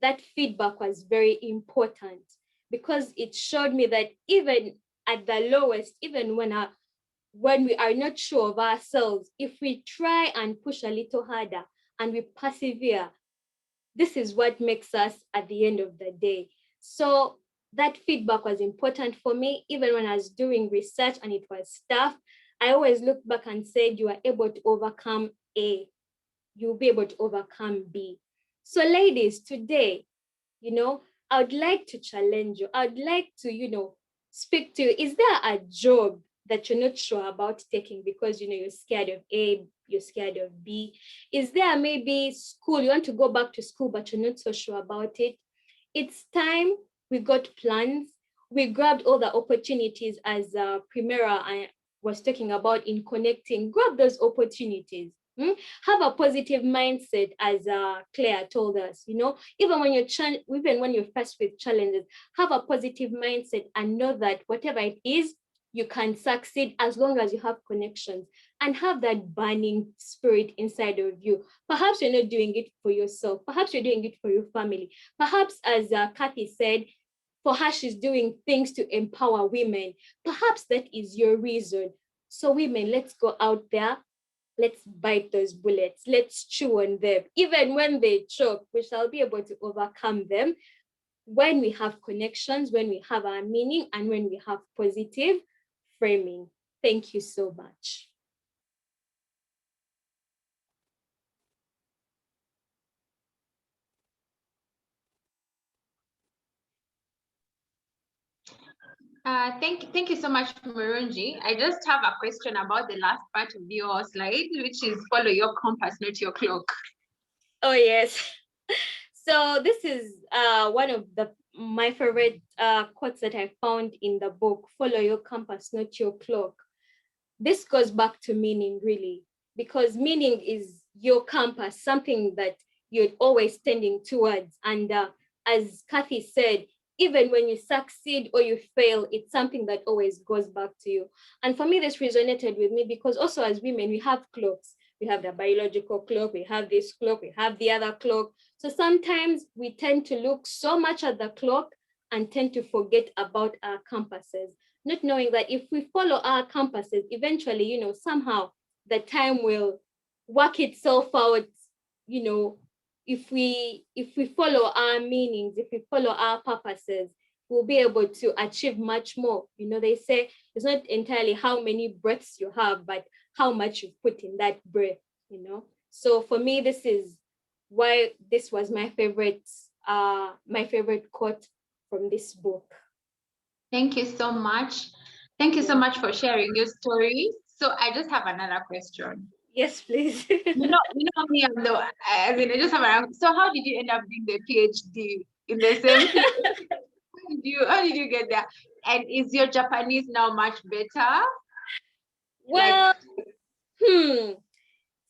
that feedback was very important because it showed me that even at the lowest, even when we are not sure of ourselves, if we try and push a little harder and we persevere, this is what makes us at the end of the day. So that feedback was important for me. Even when I was doing research and it was tough, I always looked back and said, you are able to overcome A, you'll be able to overcome B. So ladies, today, I would like to challenge you. I would like to, speak to you. Is there a job that you're not sure about taking because, you're scared of A, you're scared of B? Is there maybe school, you want to go back to school, but you're not so sure about it? It's time we got plans. We grabbed all the opportunities as Primera was talking about in connecting. Grab those opportunities. Have a positive mindset, as Claire told us. Even when you're faced with challenges, have a positive mindset and know that whatever it is, you can succeed as long as you have connections and have that burning spirit inside of you. Perhaps you're not doing it for yourself. Perhaps you're doing it for your family. Perhaps, as Kathy said, for her, she's doing things to empower women. Perhaps that is your reason. So women, let's go out there. Let's bite those bullets. Let's chew on them. Even when they choke, we shall be able to overcome them when we have connections, when we have our meaning, and when we have positive framing. Thank you so much. Thank you so much, Murunji. I just have a question about the last part of your slide, which is follow your compass, not your cloak. Oh, yes. So this is one of my favorite quotes that I found in the book, follow your compass, not your cloak. This goes back to meaning, really, because meaning is your compass, something that you're always tending towards. And as Kathy said, even when you succeed or you fail, it's something that always goes back to you. And for me, this resonated with me because also as women, we have cloaks. We have the biological cloak, we have this cloak, we have the other cloak. So sometimes we tend to look so much at the cloak and tend to forget about our compasses, not knowing that if we follow our compasses, eventually, somehow the time will work itself out, if we follow our meanings, if we follow our purposes, we'll be able to achieve much more. They say it's not entirely how many breaths you have, but how much you put in that breath, So for me, this is why this was my favorite quote from this book. Thank you so much. Thank you so much for sharing your story. So I just have another question. Yes, please. you know me, I just have so how did you end up doing the PhD? in the same place? How did you get there? And is your Japanese now much better? Well,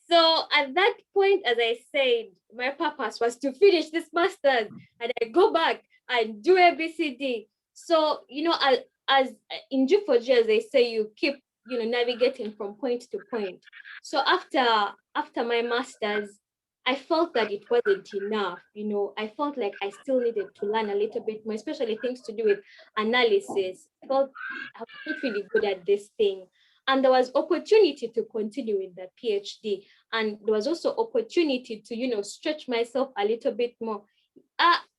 so at that point, as I said, my purpose was to finish this master's and I go back and do ABCD. So, as in G4G, as they say, you keep, navigating from point to point. So after my master's, I felt that it wasn't enough. I felt like I still needed to learn a little bit more, especially things to do with analysis. I felt I was not really good at this thing. And there was opportunity to continue with the PhD. And there was also opportunity to, stretch myself a little bit more.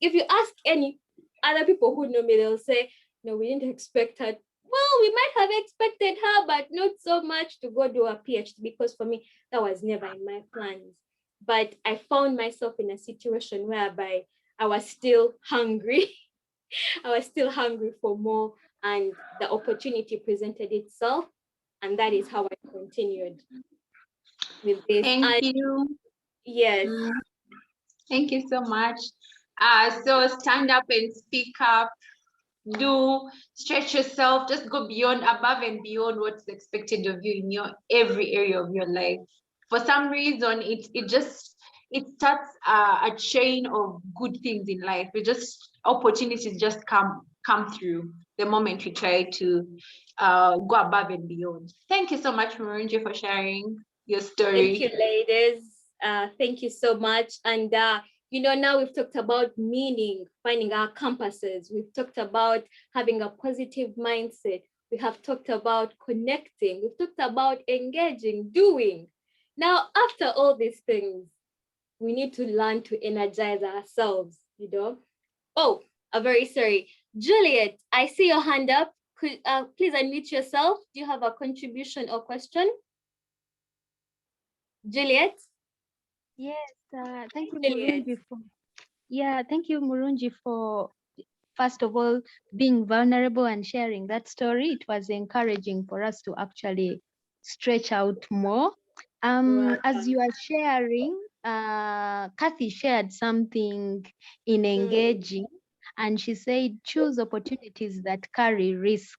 If you ask any other people who know me, they'll say, no, we didn't expect her. Well, we might have expected her, but not so much to go do a PhD, because for me, that was never in my plans. But I found myself in a situation whereby I was still hungry. I was still hungry for more, and the opportunity presented itself. And that is how I continued with this. Thank you. Yes. Thank you so much. So stand up and speak up. Do stretch yourself. Just go beyond, above and beyond what's expected of you in your every area of your life. For some reason, it starts a chain of good things in life. Opportunities just come through the moment we try to go above and beyond. Thank you so much, Murunji, for sharing your story. Thank you, ladies. Thank you so much. And now we've talked about meaning, finding our compasses. We've talked about having a positive mindset. We have talked about connecting. We've talked about engaging, doing. Now, after all these things, we need to learn to energize ourselves, Oh, very sorry. Juliet, I see your hand up. Could please unmute yourself. Do you have a contribution or question? Juliet? Yes, thank you, Murunji, thank you, Murunji, for first of all being vulnerable and sharing that story. It was encouraging for us to actually stretch out more. As you are sharing, Kathy shared something in engaging, and she said, choose opportunities that carry risk.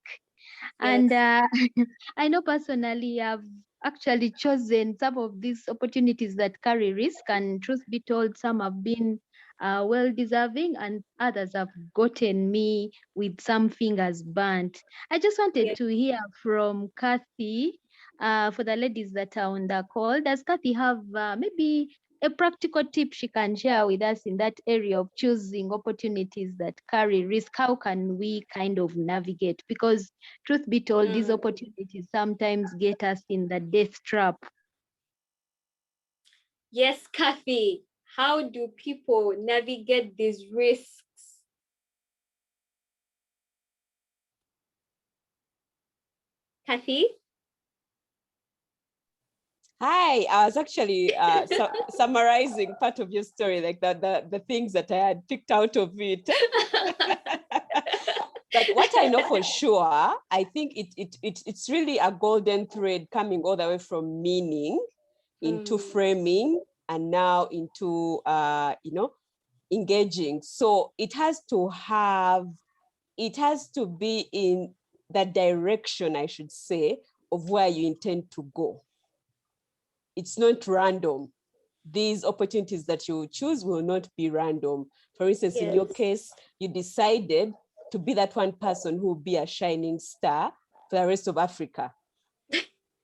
And I know personally I've actually chosen some of these opportunities that carry risk, and truth be told, some have been well deserving and others have gotten me with some fingers burnt. I just wanted to hear from Kathy, for the ladies that are on the call. Does Kathy have maybe a practical tip she can share with us in that area of choosing opportunities that carry risk? How can we kind of navigate? Because truth be told, these opportunities sometimes get us in the death trap. Yes, Kathy. How do people navigate these risks? Kathy? Hi, I was actually summarizing part of your story, like the things that I had picked out of it. But what I know for sure, I think it's really a golden thread coming all the way from meaning into framing and now into engaging. So it has to be in the direction, I should say, of where you intend to go. It's not random. These opportunities that you choose will not be random. For instance, in your case, you decided to be that one person who will be a shining star for the rest of Africa.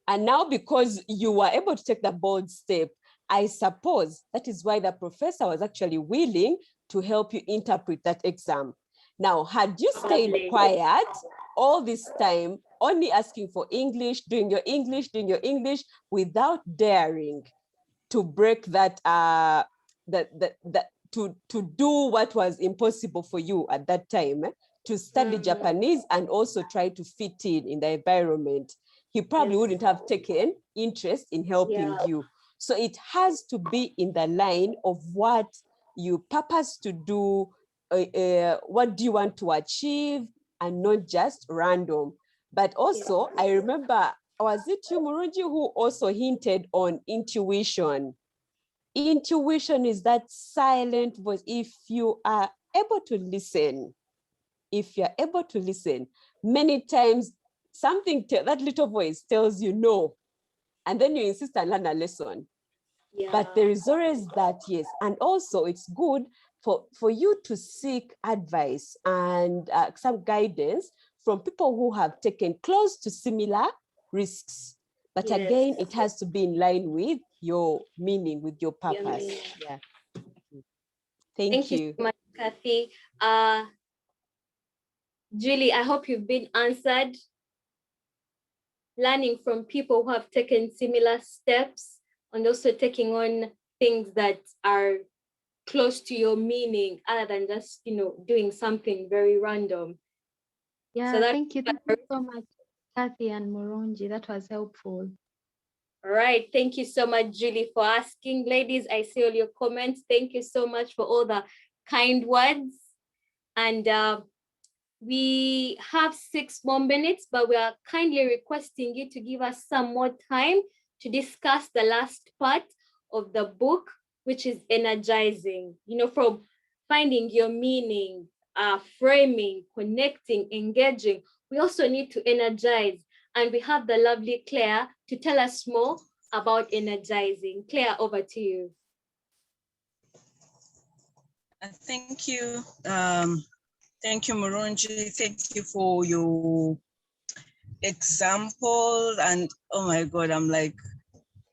And now, because you were able to take the bold step, I suppose that is why the professor was actually willing to help you interpret that exam. Now, had you stayed quiet all this time, only asking for English, doing your English, without daring to break that, to do what was impossible for you at that time, to study Japanese and also try to fit in the environment, he probably wouldn't have taken interest in helping you. So it has to be in the line of what you purpose to do, what do you want to achieve, and not just random. But also, I remember, was it you, Murunji, who also hinted on intuition? Intuition is that silent voice. If you are able to listen, many times something, that little voice tells you no, and then you insist and learn a lesson. Yeah. But there is always that, yes. And also it's good for you to seek advice and some guidance from people who have taken close to similar risks. But Yes. again, it has to be in line with your meaning, with your Your purpose. meaning. Yeah. Thank you so much, Kathy. Julie, I hope you've been answered. Learning from people who have taken similar steps and also taking on things that are close to your meaning other than just, doing something very random. Yeah, So thank you so much, Kathy and Murunji. That was helpful. All right. Thank you so much, Julie, for asking. Ladies, I see all your comments. Thank you so much for all the kind words. And we have 6 more minutes, but we are kindly requesting you to give us some more time to discuss the last part of the book, which is energizing, from finding your meaning, framing, connecting, engaging. We also need to energize. And we have the lovely Claire to tell us more about energizing. Claire, over to you. Thank you. Thank you, Murunji. Thank you for your example. And oh my God, I'm like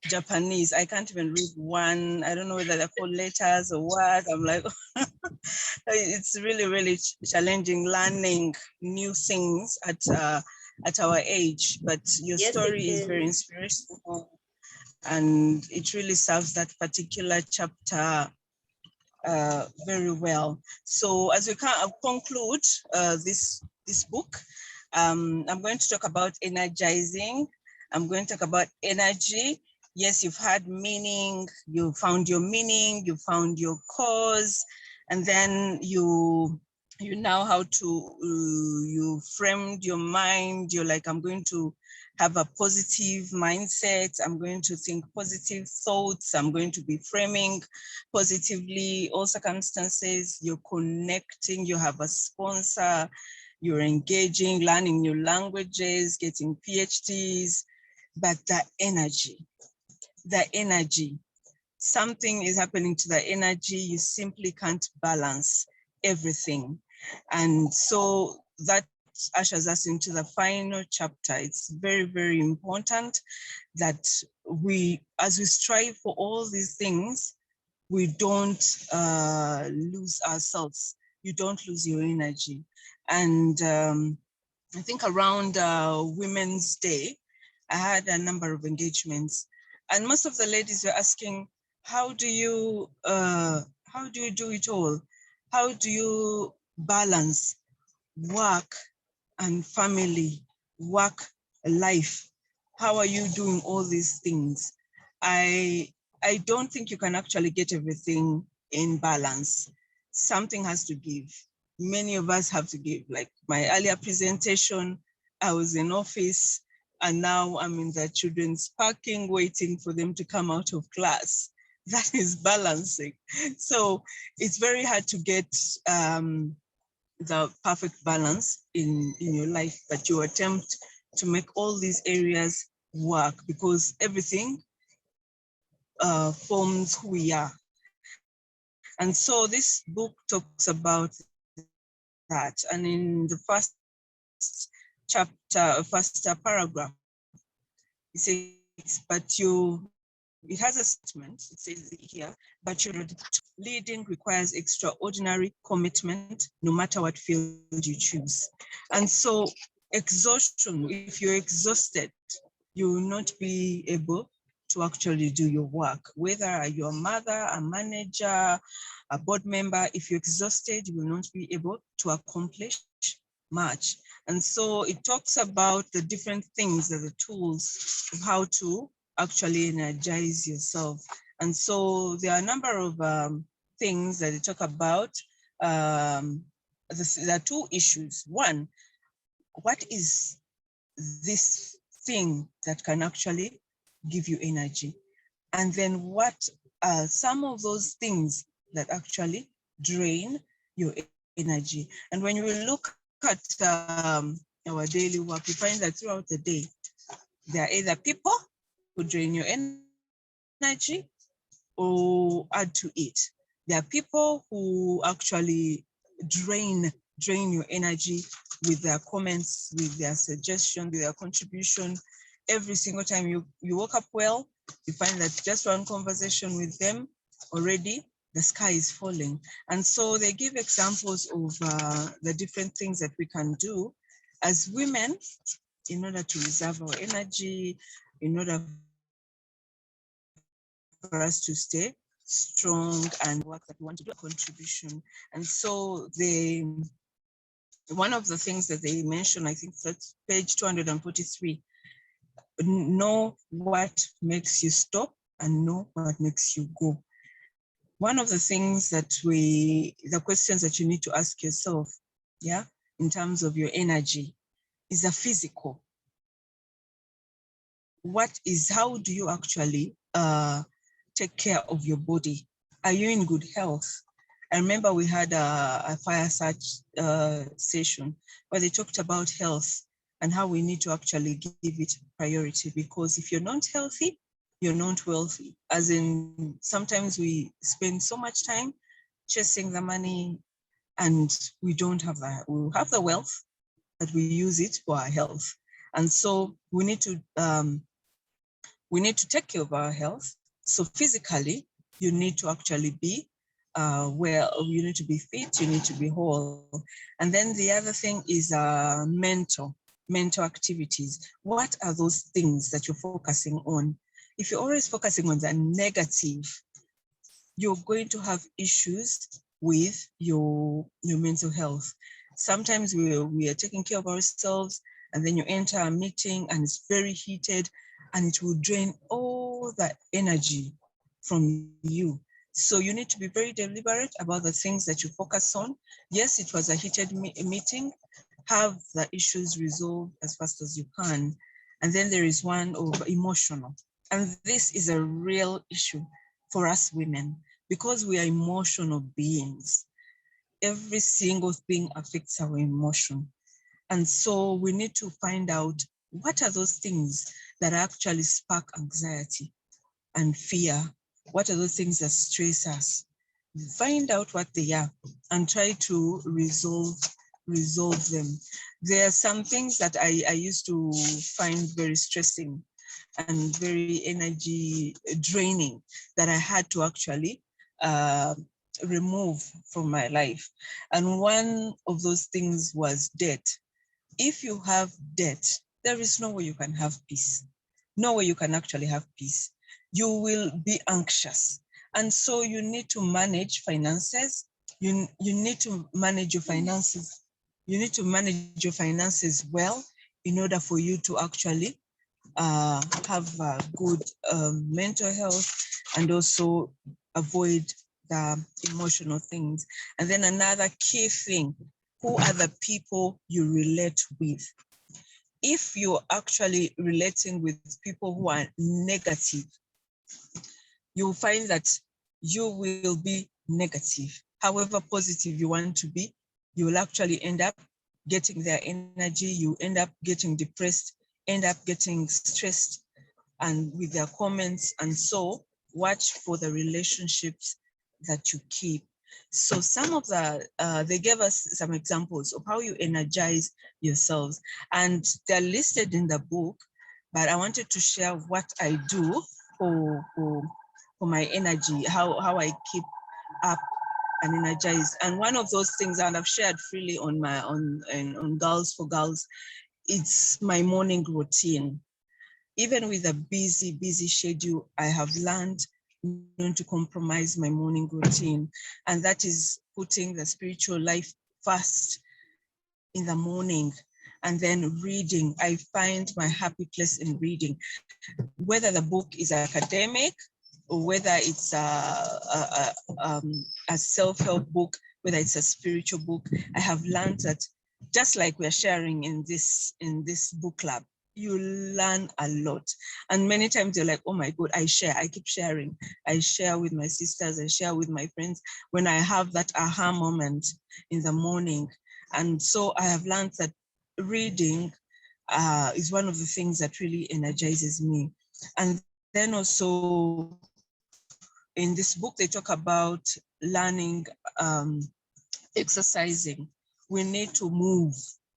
Japanese. I can't even read one. I don't know whether they're called letters or what. I'm like, it's really, really challenging learning new things at our age. But your story is very inspirational, and it really serves that particular chapter very well. So as we conclude this book, I'm going to talk about energizing. I'm going to talk about energy. Yes, you've had meaning, you found your meaning, you found your cause, and then you know how to, you framed your mind. You're like, I'm going to have a positive mindset. I'm going to think positive thoughts. I'm going to be framing positively all circumstances. You're connecting, you have a sponsor, you're engaging, learning new languages, getting PhDs, but the energy, something is happening to the energy. You simply can't balance everything. And so that ushers us into the final chapter. It's very, very important that as we strive for all these things, we don't lose ourselves. You don't lose your energy. And I think around Women's Day, I had a number of engagements, and most of the ladies were asking, how do you do it all? How do you balance work and family, work, life? How are you doing all these things? I don't think you can actually get everything in balance. Something has to give. Many of us have to give. Like my earlier presentation, I was in office and now I'm in the children's parking waiting for them to come out of class. That is balancing. So it's very hard to get the perfect balance in your life, but you attempt to make all these areas work because everything forms who we are. And so this book talks about that. And in the first chapter, first paragraph, it says, it has a statement, it says here, but leading requires extraordinary commitment, no matter what field you choose. And so exhaustion, if you're exhausted, you will not be able to actually do your work. Whether you're a mother, a manager, a board member, if you're exhausted, you will not be able to accomplish much. And so it talks about the different things, the tools of how to actually energize yourself. And so there are a number of things that they talk about. There are two issues. One, what is this thing that can actually give you energy? And then what are some of those things that actually drain your energy. And when you look at our daily work, you find that throughout the day, there are either people who drain your energy or add to it. There are people who actually drain your energy with their comments, with their suggestion, with their contribution. Every single time you woke up well, you find that just one conversation with them already, the sky is falling. And so they give examples of the different things that we can do as women in order to reserve our energy, in order for us to stay strong and work that we want to do, a contribution. And so one of the things that they mention, I think that's page 243, know what makes you stop and know what makes you go. One of the things that the questions that you need to ask yourself, yeah, in terms of your energy is a physical. How do you actually take care of your body? Are you in good health? I remember we had a fire search session where they talked about health and how we need to actually give it priority, because if you're not healthy, you're not wealthy. As in, sometimes we spend so much time chasing the money and we don't have that. We have the wealth, but we use it for our health. And so we need to take care of our health. So physically, you need to actually be you need to be fit, you need to be whole. And then the other thing is mental activities. What are those things that you're focusing on? If you're always focusing on the negative, you're going to have issues with your mental health. Sometimes we are taking care of ourselves, and then you enter a meeting and it's very heated, and it will drain all the energy from you. So you need to be very deliberate about the things that you focus on. Yes, it was a heated meeting. Have the issues resolved as fast as you can. And then there is one of emotional. And this is a real issue for us women because we are emotional beings. Every single thing affects our emotion. And so we need to find out what are those things that actually spark anxiety and fear. What are those things that stress us? Find out what they are and try to resolve them. There are some things that I used to find very stressing and very energy draining that I had to actually remove from my life. And one of those things was debt. If you have debt, there is no way you can have peace. No way you can actually have peace. You will be anxious. And so you need to manage finances. You need to manage your finances. You need to manage your finances well in order for you to actually have good mental health and also avoid the emotional things. And then another key thing, who are the people you relate with? If you're actually relating with people who are negative, you'll find that you will be negative. However positive you want to be, you will actually end up getting their energy, you end up getting depressed, end up getting stressed and with their comments. And so watch for the relationships that you keep. So some of they gave us some examples of how you energize yourselves, and they're listed in the book, but I wanted to share what I do for my energy, how I keep up and energized. And one of those things, and I've shared freely on Girls for Girls, it's my morning routine. Even with a busy schedule, I have learned not to compromise my morning routine. And that is putting the spiritual life first in the morning, and then reading. I find my happy place in reading, whether the book is academic or whether it's a self-help book, whether it's a spiritual book. I have learned that, just like we're sharing in this book club, you learn a lot. And many times you're like, oh my God, I keep sharing. I share with my sisters, I share with my friends when I have that aha moment in the morning. And so I have learned that reading is one of the things that really energizes me. And then also in this book, they talk about learning, exercising. We need to move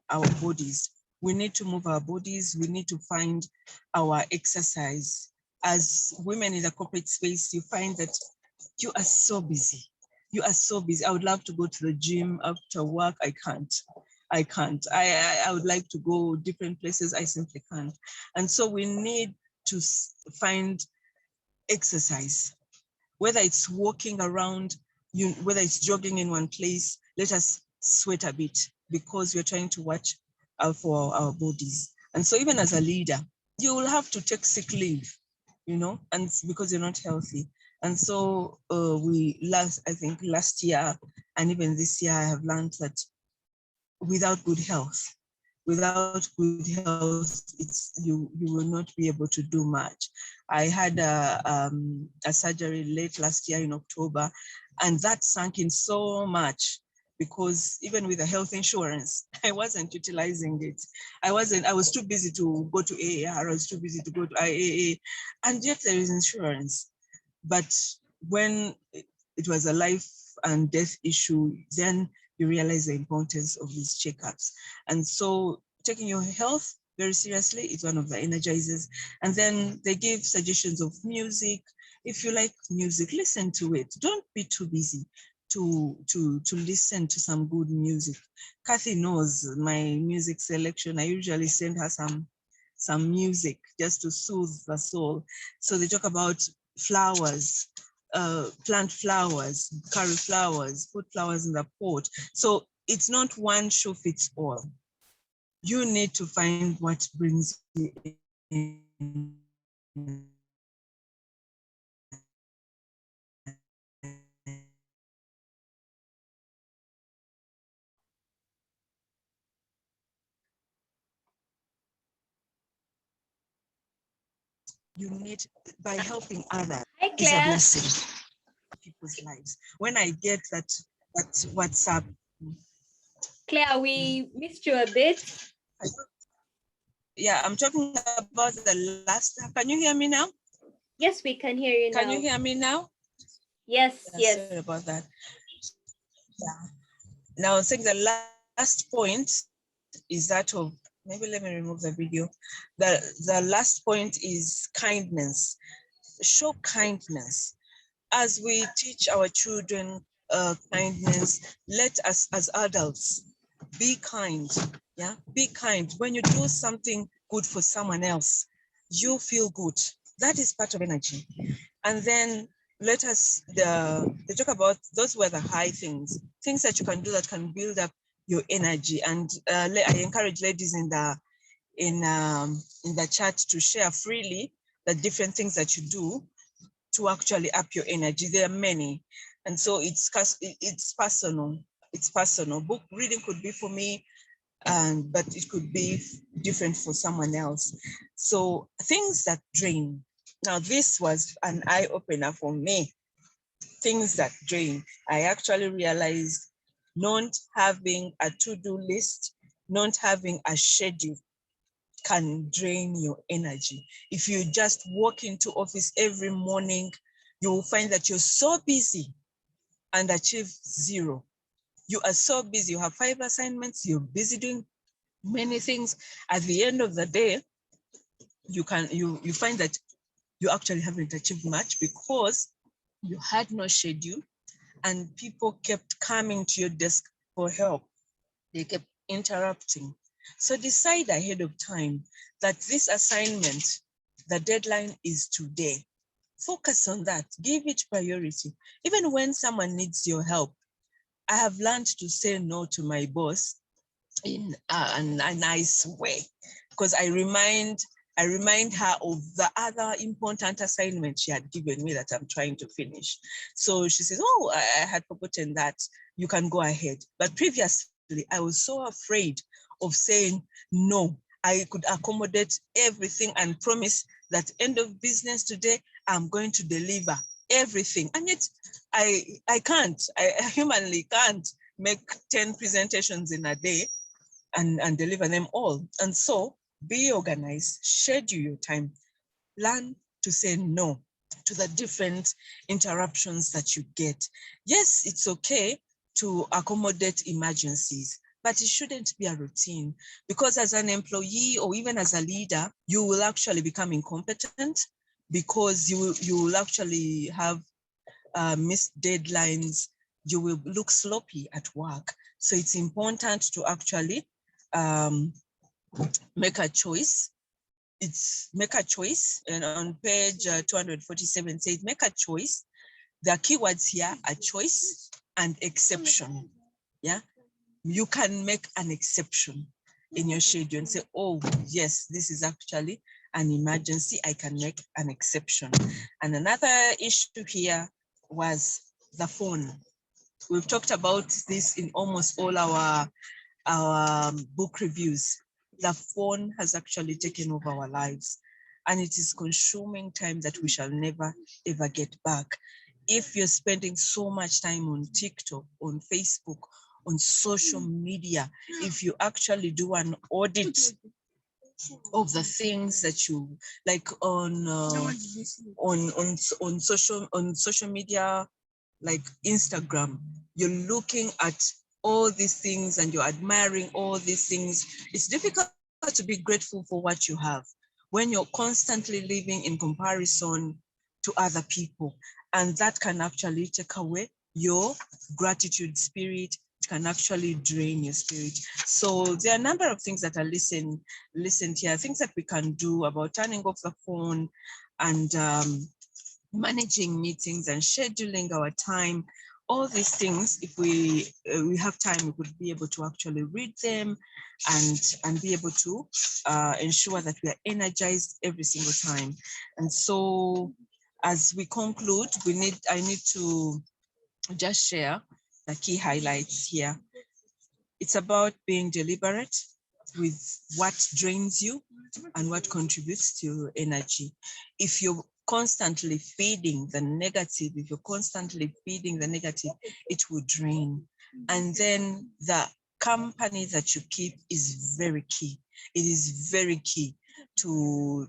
our bodies. We need to move our bodies. We need to find our exercise. As women in the corporate space, you find that you are so busy. You are so busy. I would love to go to the gym after work. I can't. I would like to go different places. I simply can't. And so we need to find exercise, whether it's walking around, whether it's jogging in one place. Let us sweat a bit because we're trying to watch out for our bodies. And so even as a leader, you will have to take sick leave, and because you're not healthy. And so I think last year and even this year, I have learned that without good health, you will not be able to do much. I had a surgery late last year in October, and that sank in so much because even with the health insurance, I wasn't utilizing it. I was too busy to go to AAR, I was too busy to go to IAA, and yet there is insurance. But when it was a life and death issue, then you realize the importance of these checkups. And so taking your health very seriously is one of the energizers. And then they give suggestions of music. If you like music, listen to it. Don't be too busy to listen to some good music. Kathy knows my music selection. I usually send her some music just to soothe the soul. So they talk about flowers, plant flowers, carry flowers, put flowers in the pot. So it's not one shoe fits all. You need to find what brings you in. You need, by helping others, Hi, is a Claire. blessing in people's lives. When I get that WhatsApp. Claire, we missed you a bit. Yeah, I'm talking about the last. Can you hear me now? Yes, we can hear you now. Can you hear me now? Yes, yes. Sorry about that. Yeah. Now, I think the last point is that of, maybe let me remove the video. The last point is kindness. Show kindness. As we teach our children kindness, let us as adults be kind. Yeah, be kind. When you do something good for someone else, you feel good. That is part of energy. And then they talk about, those were the high things that you can do that can build up your energy. And I encourage ladies in the chat to share freely the different things that you do to actually up your energy. There are many. And so it's personal. It's personal. Book reading could be for me, but it could be different for someone else. So things that drain. Now, this was an eye-opener for me. Things that drain. I actually realized not having a to-do list, not having a schedule can drain your energy. If you just walk into office every morning, you will find that you're so busy and achieve zero. You are so busy, you have 5 assignments, you're busy doing many things. At the end of the day, you find that you actually haven't achieved much because you had no schedule and people kept coming to your desk for help. They kept interrupting. So decide ahead of time that this assignment, the deadline is today. Focus on that, give it priority. Even when someone needs your help, I have learned to say no to my boss in a nice way, because I remind her of the other important assignment she had given me that I'm trying to finish. So she says, oh, I had forgotten that, you can go ahead. But previously, I was so afraid of saying no. I could accommodate everything and promise that end of business today, I'm going to deliver everything. And yet I can't, I humanly can't make 10 presentations in a day and deliver them all. And so be organized, schedule your time, learn to say no to the different interruptions that you get. Yes, it's okay to accommodate emergencies, but it shouldn't be a routine, because as an employee or even as a leader, you will actually become incompetent, because you will actually have missed deadlines. You will look sloppy at work. So it's important to actually make a choice. Make a choice, and on page 247 says make a choice. The keywords here are choice and exception. Yeah, you can make an exception in your schedule and say, oh yes, this is actually an emergency, I can make an exception. And another issue here was the phone. We've talked about this in almost all our book reviews. The phone has actually taken over our lives, and it is consuming time that we shall never ever get back. If you're spending so much time on TikTok, on Facebook, on social media, if you actually do an audit of the things that you like on social media, like Instagram, you're looking at all these things and you're admiring all these things. It's difficult to be grateful for what you have when you're constantly living in comparison to other people. And that can actually take away your gratitude spirit. It can actually drain your spirit. So there are a number of things that are listened here, things that we can do about turning off the phone and managing meetings and scheduling our time. All these things, if we have time, we could be able to actually read them and be able to ensure that we are energized every single time. And so as we conclude, I need to just share the key highlights here. It's about being deliberate with what drains you and what contributes to your energy. If you're constantly feeding the negative, it will drain. And then the company that you keep is very key. It is very key to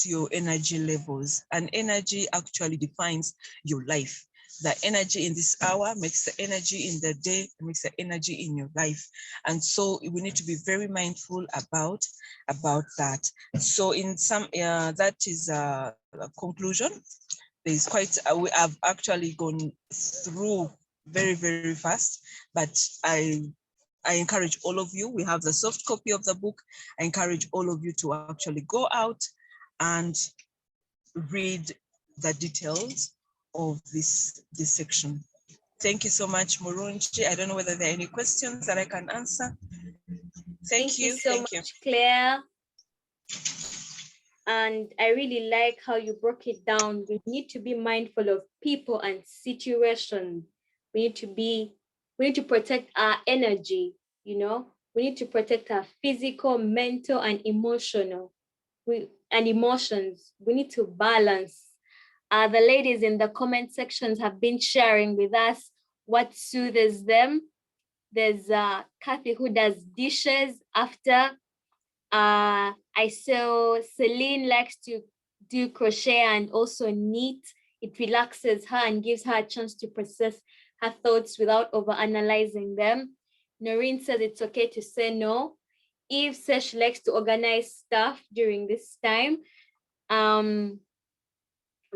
your energy levels. And energy actually defines your life. The energy in this hour makes the energy in the day, makes the energy in your life. And so we need to be very mindful about that. So in some, that is a conclusion. There's quite, we have actually gone through very, very fast, but I encourage all of you, we have the soft copy of the book. I encourage all of you to actually go out and read the details of this section. Thank you so much, Murunji. I don't know whether there are any questions that I can answer. Thank you so much, Claire. And I really like how you broke it down. We need to be mindful of people and situations. We need to protect our energy, you know. We need to protect our physical, mental, and emotional. Emotions. We need to balance. The ladies in the comment sections have been sharing with us what soothes them. There's Kathy who does dishes after. I saw Celine likes to do crochet and also knit. It relaxes her and gives her a chance to process her thoughts without overanalyzing them. Noreen says it's okay to say no. Eve says she likes to organize stuff during this time.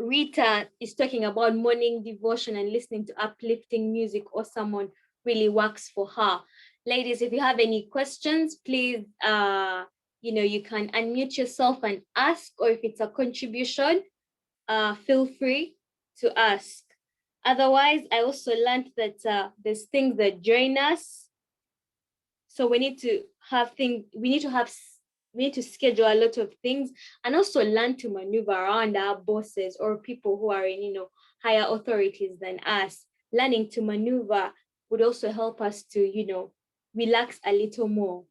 Rita is talking about morning devotion and listening to uplifting music, or someone really works for her. Ladies, if you have any questions, please, you can unmute yourself and ask, or if it's a contribution, feel free to ask. Otherwise, I also learned that there's things that drain us. So we need to schedule a lot of things, and also learn to maneuver around our bosses or people who are in, higher authorities than us. Learning to maneuver would also help us to, relax a little more.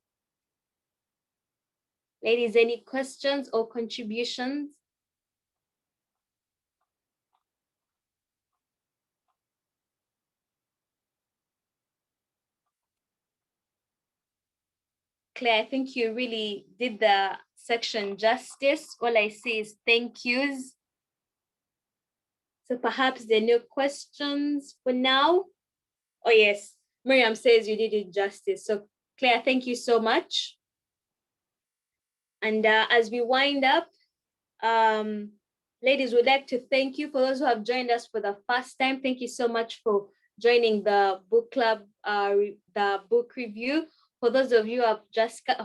Ladies, any questions or contributions? Claire, I think you really did the section justice. All I see is thank yous. So perhaps there are no questions for now. Oh yes, Miriam says you did it justice. So Claire, thank you so much. And as we wind up, ladies, we'd like to thank you for those who have joined us for the first time. Thank you so much for joining the book club, the book review. For those of you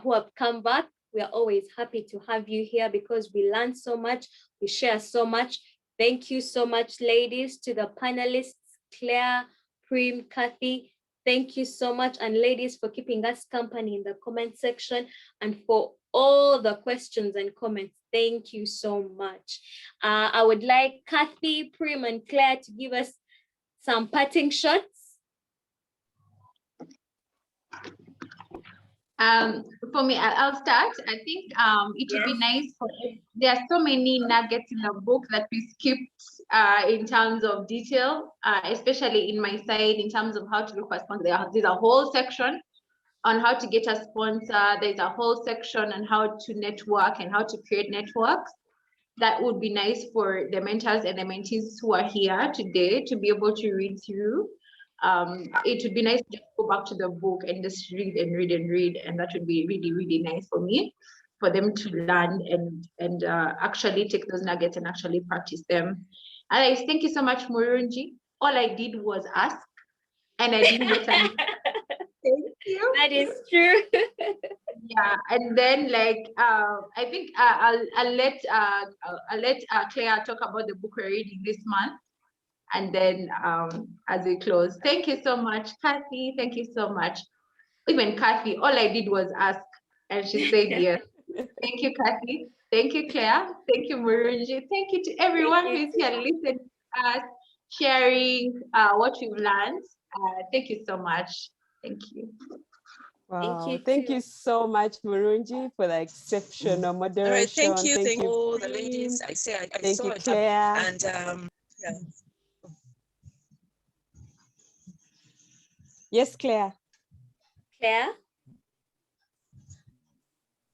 who have come back, we are always happy to have you here because we learn so much, we share so much. Thank you so much, ladies, to the panelists, Claire, Prim, Kathy. Thank you so much, and ladies, for keeping us company in the comment section and for all the questions and comments. Thank you so much. I would like Kathy, Prim, and Claire to give us some parting shots. For me, I'll start. I think it would be nice for, there are so many nuggets in the book that we skipped in terms of detail, especially in my side, in terms of how to look for a sponsor. There's a whole section on how to get a sponsor. There's a whole section on how to network and how to create networks. That would be nice for the mentors and the mentees who are here today to be able to read through. It would be nice to just go back to the book and just read and read and read, and that would be really, really nice for me, for them to learn and actually take those nuggets and actually practice them. Alex, thank you so much, Murunji. All I did was ask, and I didn't get an thank you. That is true. Yeah, and then like I think I'll let Claire talk about the book we're reading this month, and then as we close, thank you so much, Kathy. Thank you so much. Even Kathy, all I did was ask, and she said yes. Thank you, Kathy. Thank you, Claire. Thank you, Murunji. Thank you to everyone who's here listening to us, sharing what we've learned. Thank you so much. Thank you. Wow. Thank you so much, Murunji, for the exceptional moderation. All right, thank you Prim. the ladies. I Thank saw you, it, Claire. and yeah. Yes, Claire. Claire?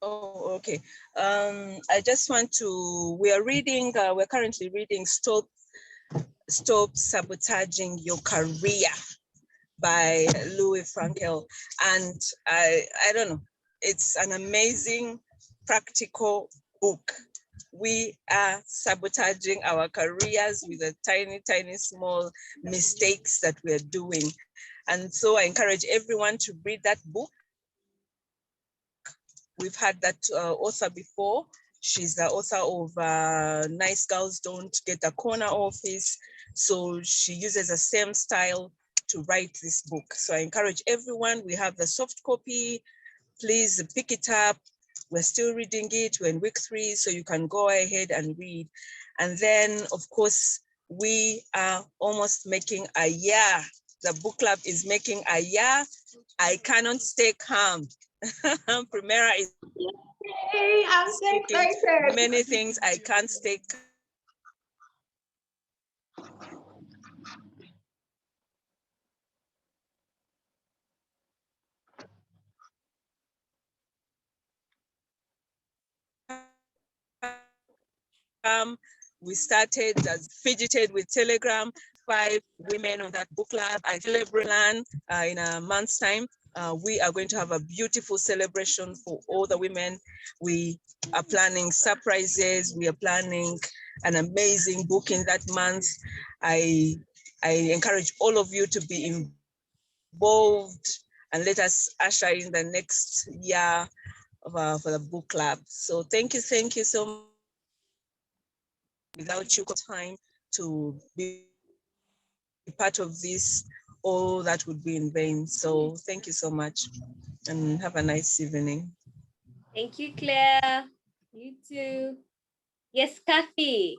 Oh, okay. I just want to, we're currently reading Stop Sabotaging Your Career by Louis Frankel. And I don't know, it's an amazing practical book. We are sabotaging our careers with the tiny, tiny, small mistakes that we're doing. And so I encourage everyone to read that book. We've had that author before. She's the author of Nice Girls Don't Get a Corner Office. So she uses the same style to write this book. So I encourage everyone, we have the soft copy, please pick it up. We're still reading it, we're in week 3, so you can go ahead and read. And then of course, we are almost making a year. The book club is making a year. I cannot stay calm. Primera is Hey, I'm so excited. many things I can't stay we started as fidgeted with Telegram, 5 women on that book club. I celebrate plan in a month's time. We are going to have a beautiful celebration for all the women. We are planning surprises. We are planning an amazing book in that month. I encourage all of you to be involved and let us usher in the next year for the book club. So thank you so much. Without you, time to be part of this, all that would be in vain. So thank you so much and have a nice evening. Thank you, Claire. You too. Yes, Kathy.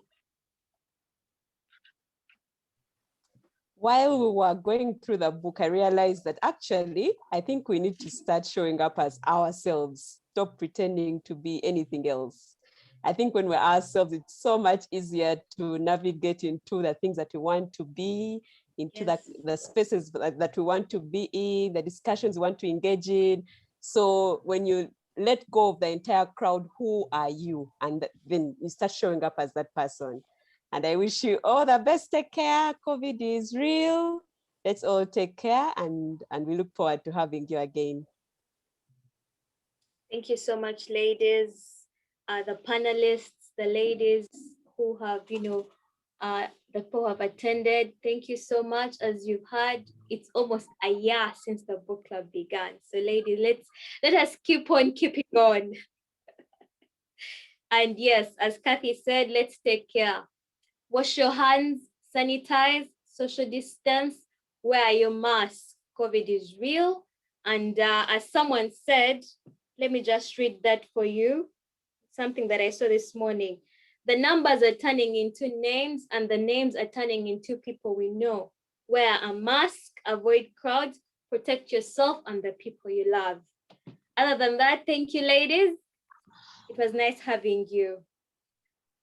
While we were going through the book, I realized that actually, I think we need to start showing up as ourselves. stop pretending to be anything else. I think when we're ourselves, it's so much easier to navigate into the things that we want to be, into the spaces that we want to be in, the discussions we want to engage in. So when you let go of the entire crowd, who are you? And then you start showing up as that person. And I wish you all the best. Take care. COVID is real. Let's all take care, and we look forward to having you again. Thank you so much, ladies, the panelists, the ladies who have, the people who have attended. Thank you so much. As you've heard, it's almost a year since the book club began. So ladies, let us keep on keeping on. And yes, as Kathy said, let's take care. Wash your hands, sanitize, social distance, wear your mask. COVID is real. And as someone said, let me just read that for you. Something that I saw this morning. The numbers are turning into names, and the names are turning into people we know. Wear a mask, avoid crowds, protect yourself and the people you love. Other than that, thank you, ladies. It was nice having you.